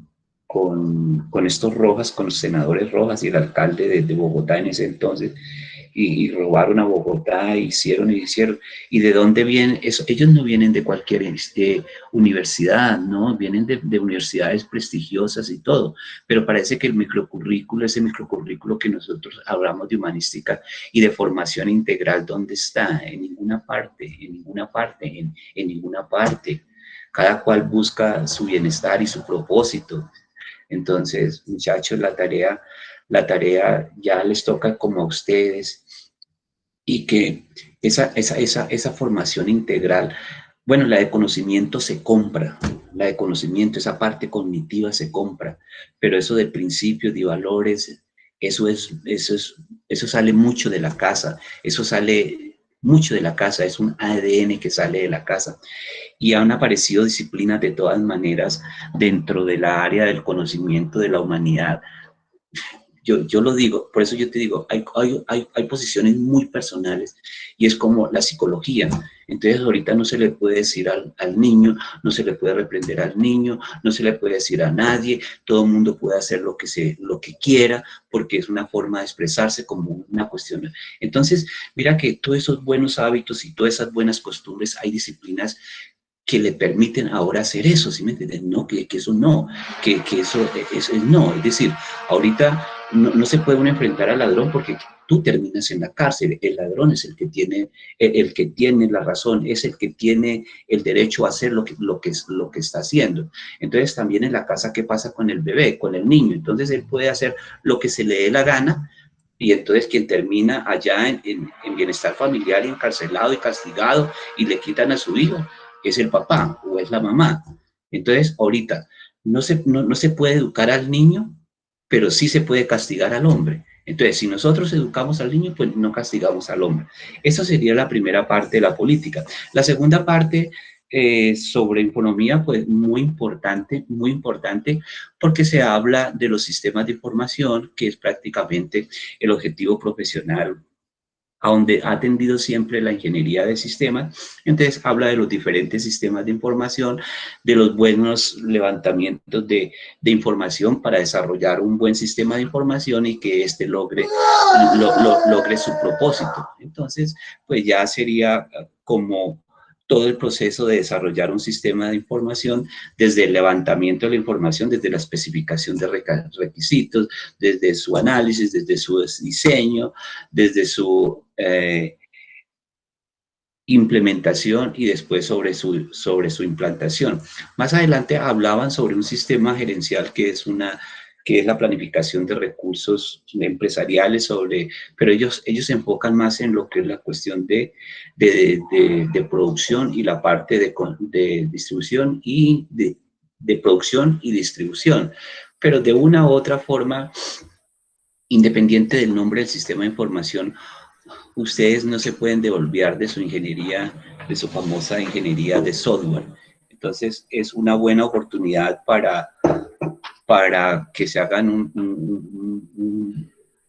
estos Rojas, con los senadores Rojas y el alcalde de Bogotá en ese entonces, y robaron a Bogotá, hicieron. ¿Y de dónde vienen eso? Ellos no vienen de cualquier universidad, ¿no? Vienen de universidades prestigiosas y todo, pero parece que el microcurrículo, ese microcurrículo que nosotros hablamos de humanística y de formación integral, ¿dónde está? En ninguna parte, en ninguna parte. Cada cual busca su bienestar y su propósito. Entonces, muchachos, la tarea ya les toca como a ustedes, y que esa formación integral, bueno, la de conocimiento se compra, la de conocimiento, esa parte cognitiva se compra, pero eso de principios, de valores, eso sale mucho de la casa, eso sale mucho de la casa, es un ADN que sale de la casa. Y han aparecido disciplinas de todas maneras dentro de la área del conocimiento de la humanidad. Yo lo digo, por eso yo te digo, hay posiciones muy personales y es como la psicología. Entonces ahorita no se le puede decir al niño, no se le puede reprender al niño, no se le puede decir a nadie, todo el mundo puede hacer lo que quiera porque es una forma de expresarse como una cuestión. Entonces, mira que todos esos buenos hábitos y todas esas buenas costumbres, hay disciplinas que le permiten ahora hacer eso, ¿sí me entienden? No, que eso no, que eso no. Es decir, ahorita no se puede uno enfrentar al ladrón porque tú terminas en la cárcel. El ladrón es el que tiene la razón, es el que tiene el derecho a hacer lo que está haciendo. Entonces también en la casa, ¿qué pasa con el bebé, con el niño? Entonces él puede hacer lo que se le dé la gana, y entonces quien termina allá en bienestar familiar, encarcelado y castigado, y le quitan a su hijo, es el papá o es la mamá. Entonces ahorita no se puede educar al niño, pero sí se puede castigar al hombre. Entonces, si nosotros educamos al niño, pues no castigamos al hombre. Esa sería la primera parte de la política. La segunda parte, sobre economía, pues muy importante, porque se habla de los sistemas de información, que es prácticamente el objetivo profesional a donde ha tendido siempre la ingeniería de sistemas. Entonces habla de los diferentes sistemas de información, de los buenos levantamientos de información para desarrollar un buen sistema de información y que éste logre su propósito. Entonces, pues ya sería como todo el proceso de desarrollar un sistema de información, desde el levantamiento de la información, desde la especificación de requisitos, desde su análisis, desde su diseño, desde su implementación y después sobre su implantación. Más adelante hablaban sobre un sistema gerencial que es la planificación de recursos empresariales, pero ellos se enfocan más en lo que es la cuestión de producción y la parte de distribución y de producción y distribución. Pero de una u otra forma, independiente del nombre del sistema de información, ustedes no se pueden devolver de su ingeniería, de su famosa ingeniería de software. Entonces, es una buena oportunidad para que se hagan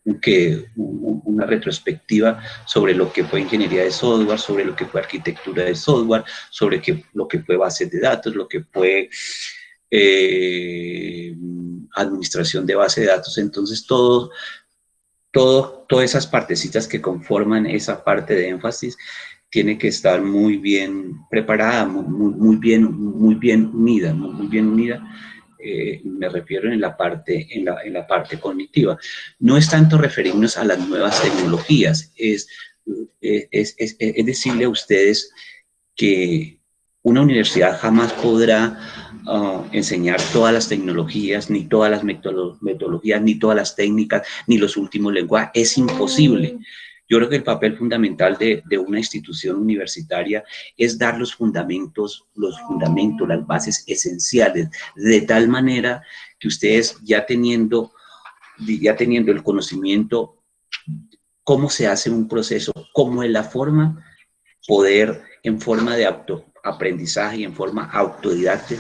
una retrospectiva sobre lo que fue ingeniería de software, sobre lo que fue arquitectura de software, sobre lo que fue bases de datos, lo que fue administración de base de datos. Entonces, todas esas partecitas que conforman esa parte de énfasis tiene que estar muy bien preparada, muy bien unida, me refiero en la parte cognitiva. No es tanto referirnos a las nuevas tecnologías, es decirle a ustedes que una universidad jamás podrá enseñar todas las tecnologías, ni todas las metodologías, ni todas las técnicas, ni los últimos lenguajes. Es imposible. Yo creo que el papel fundamental de una institución universitaria es dar los fundamentos, las bases esenciales, de tal manera que ustedes ya teniendo el conocimiento, cómo se hace un proceso, cómo es la forma, poder en forma de autoaprendizaje y en forma autodidacta,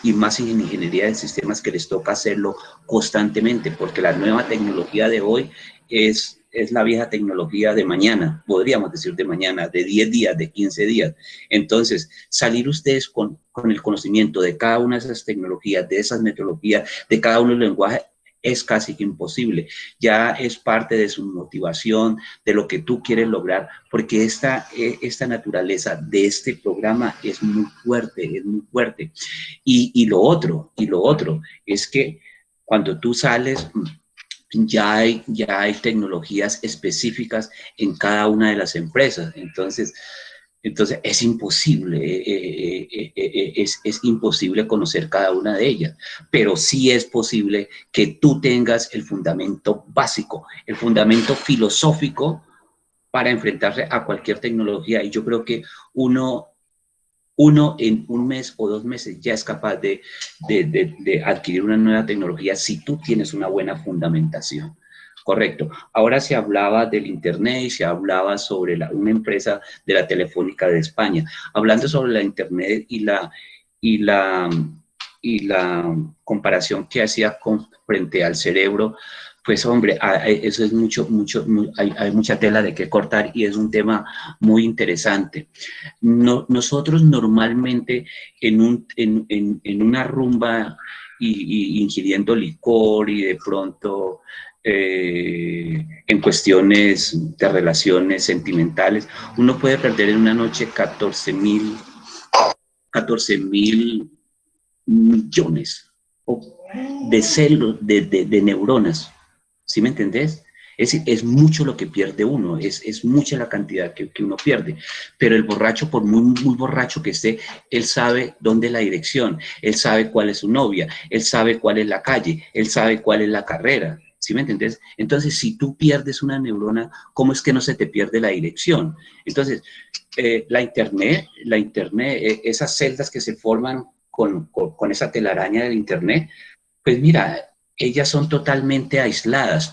y más en ingeniería de sistemas que les toca hacerlo constantemente, porque la nueva tecnología de hoy es la vieja tecnología de mañana, podríamos decir de mañana, de 10 días, de 15 días. Entonces, salir ustedes con el conocimiento de cada una de esas tecnologías, de esas metodologías, de cada uno de los lenguajes, es casi que imposible. Ya es parte de su motivación, de lo que tú quieres lograr, porque esta naturaleza de este programa es muy fuerte, Y lo otro es que cuando tú sales, ya hay tecnologías específicas en cada una de las empresas. Entonces es imposible, es imposible conocer cada una de ellas, pero sí es posible que tú tengas el fundamento básico, el fundamento filosófico para enfrentarse a cualquier tecnología. Y yo creo que uno en un mes o 2 meses ya es capaz de adquirir una nueva tecnología si tú tienes una buena fundamentación. Correcto. Ahora se hablaba del Internet y se hablaba sobre una empresa de la Telefónica de España. Hablando sobre la Internet y la comparación que hacía frente al cerebro, pues hombre, eso es hay mucha tela de qué cortar y es un tema muy interesante. Nosotros normalmente en una rumba y ingiriendo licor y de pronto en cuestiones de relaciones sentimentales, uno puede perder en una noche 14.000 millones de neuronas. ¿Sí me entendés? Es decir, es mucho lo que pierde uno, es mucha la cantidad que uno pierde, pero el borracho, por muy borracho que esté, él sabe dónde es la dirección, él sabe cuál es su novia, él sabe cuál es la calle, él sabe cuál es la carrera. ¿Sí me entendés? Entonces, si tú pierdes una neurona, ¿cómo es que no se te pierde la dirección? Entonces, la internet, esas celdas que se forman con esa telaraña del Internet, pues mira, ellas son totalmente aisladas,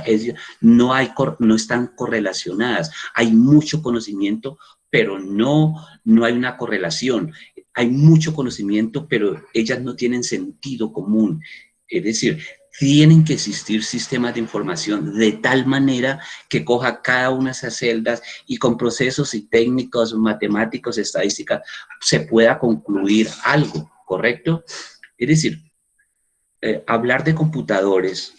ellas no están correlacionadas. Hay mucho conocimiento, pero no hay una correlación. Hay mucho conocimiento, pero ellas no tienen sentido común. Es decir, tienen que existir sistemas de información de tal manera que coja cada una de esas celdas y con procesos y técnicos matemáticos, estadísticas, se pueda concluir algo, ¿correcto? Es decir, hablar de computadores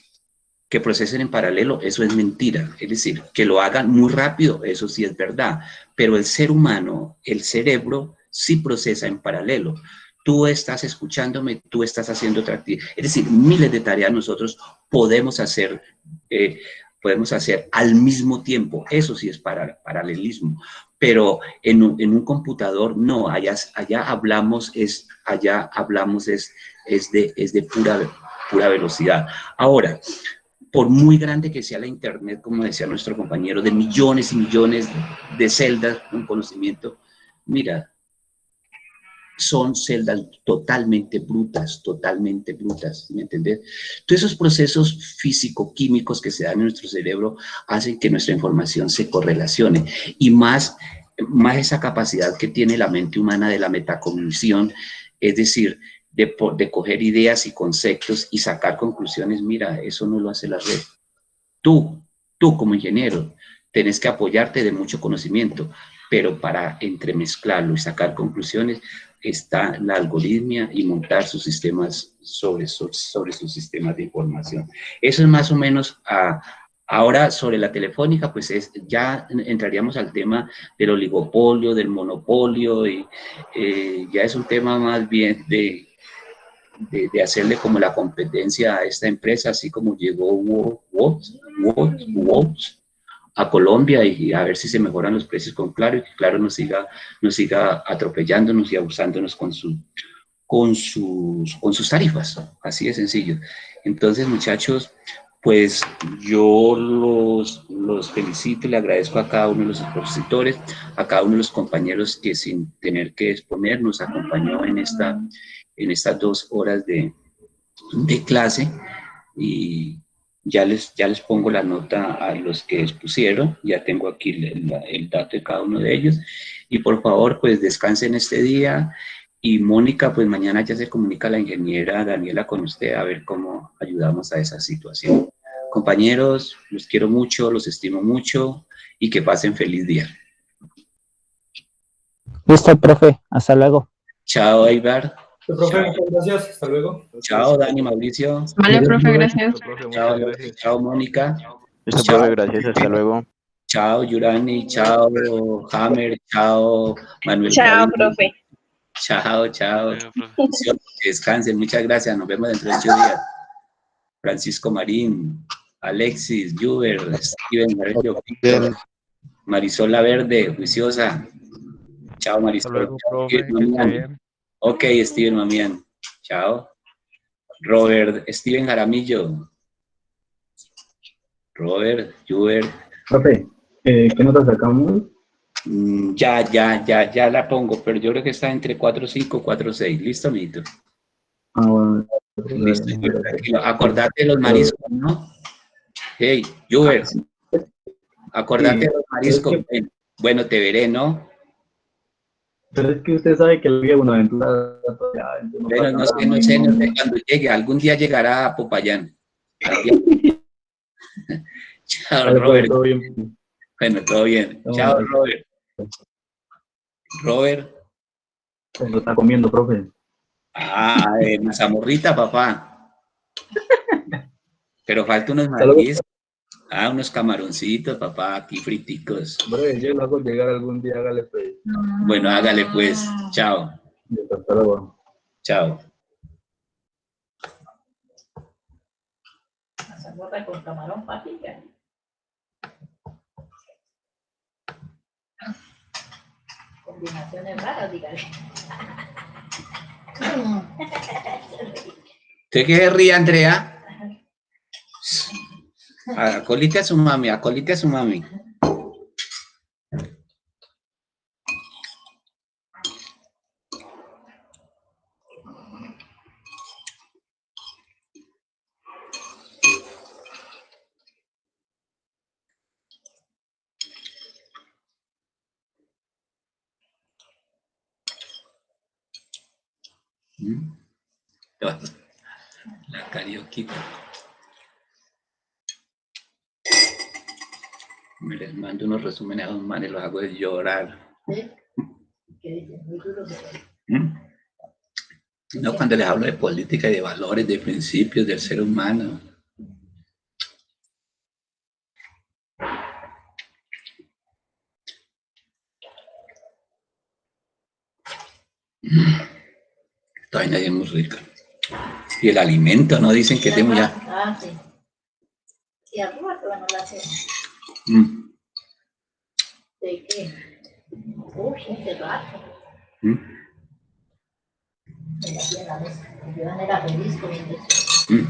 que procesen en paralelo, eso es mentira. Es decir, que lo hagan muy rápido, eso sí es verdad. Pero el ser humano, el cerebro, sí procesa en paralelo. Tú estás escuchándome, tú estás haciendo otra actividad. Es decir, miles de tareas nosotros podemos hacer al mismo tiempo. Eso sí es paralelismo. Pero en un computador no, allá hablamos de pura velocidad. Ahora, por muy grande que sea la Internet, como decía nuestro compañero, de millones y millones de celdas con conocimiento, mira, son celdas totalmente brutas, ¿me entendés? Todos esos procesos físico-químicos que se dan en nuestro cerebro hacen que nuestra información se correlacione, y más esa capacidad que tiene la mente humana de la metacognición, es decir, de coger ideas y conceptos y sacar conclusiones. Mira, eso no lo hace la red. Tú como ingeniero, tenés que apoyarte de mucho conocimiento, pero para entremezclarlo y sacar conclusiones está la algoritmia y montar sus sistemas sobre sus sistemas de información. Eso es más o menos ahora sobre la telefónica, pues ya entraríamos al tema del oligopolio, del monopolio, y ya es un tema más bien de hacerle como la competencia a esta empresa, así como llegó Watts a Colombia, y a ver si se mejoran los precios con Claro, y que Claro nos siga atropellándonos y abusándonos con sus tarifas, así de sencillo. Entonces, muchachos, pues yo los felicito y le agradezco a cada uno de los expositores, a cada uno de los compañeros que sin tener que exponer nos acompañó en estas 2 horas de clase, y ya les pongo la nota a los que expusieron, ya tengo aquí el dato de cada uno de ellos, y por favor, pues descansen este día, y Mónica, pues mañana ya se comunica la ingeniera Daniela con usted a ver cómo ayudamos a esa situación. Compañeros, los quiero mucho, los estimo mucho, y que pasen feliz día. Listo, profe. Hasta luego. Chao, Aibar. Profe, muchas gracias. Hasta luego. Chao, Dani, Mauricio. Vale, profe, gracias. Chao, chao, Mónica. Listo, Chao. profe, gracias. Hasta luego. Chao, Yurani. Chao, Hammer. Chao, Manuel. Chao, David. profe. Chao. Descansen. Muchas gracias. Nos vemos dentro de 8 días. Francisco Marín, Alexis, Juber, Steven, Víctor, Marisol La Verde, juiciosa. Chao, Marisol. Luego, Chao, profe, Steven Mamián. Ok, Steven Mamián. Chao. Robert, Steven Jaramillo. Robert, Juber. Profe, ¿qué nota sacamos? Ya la pongo, pero yo creo que está entre 4.5 y 4.6. ¿Listo, amiguito? Ah, bueno. Listo, tranquilo. Acordate de los mariscos, ¿no? Hey, Juber. Acordate de los mariscos. Bueno, te veré, ¿no? Pero es que usted sabe que el día Buenaventura... Pero no sé cuándo llegue. Algún día llegará a Popayán. Chao, Vale, Robert. todo bien. Bueno, todo bien. Chao, Robert. Robert. Lo está comiendo, profe. Mazamorrita, papá. Pero falta unos mariscos. Unos camaroncitos, papá, aquí friticos. Hombre, yo lo hago llegar algún día, hágale pues. Bueno, hágale pues. Chao. Hasta luego. Chao. Mazamorra con camarón, patica. Combinaciones raras, dígale. ¿Usted qué ríe, Andrea? Acolite a su mami, acolite a su mami. La carioquita. Me les mando unos resúmenes a los manes, los hago de llorar. ¿Sí? ¿Qué dicen? Muy duro. No, cuando les hablo de política y de valores, de principios del ser humano. Esta vaina es muy rica. Y el alimento, ¿no? Dicen que tengo ya. Sí. Y arroz, pero no la sé. ¿De qué? Hace rato. Me la hacía en la mesa. Yo no era feliz comiendo eso.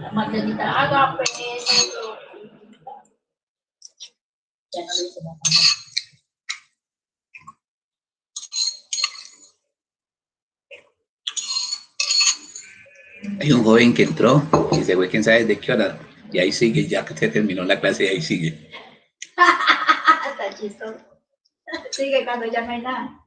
La Marcelita, haga peso. Ya no le hice nada. Hay un joven que entró y se fue quién sabe desde qué hora, y ahí sigue, ya que se terminó la clase y ahí sigue. Está chistoso. Sigue cuando ya no hay nada.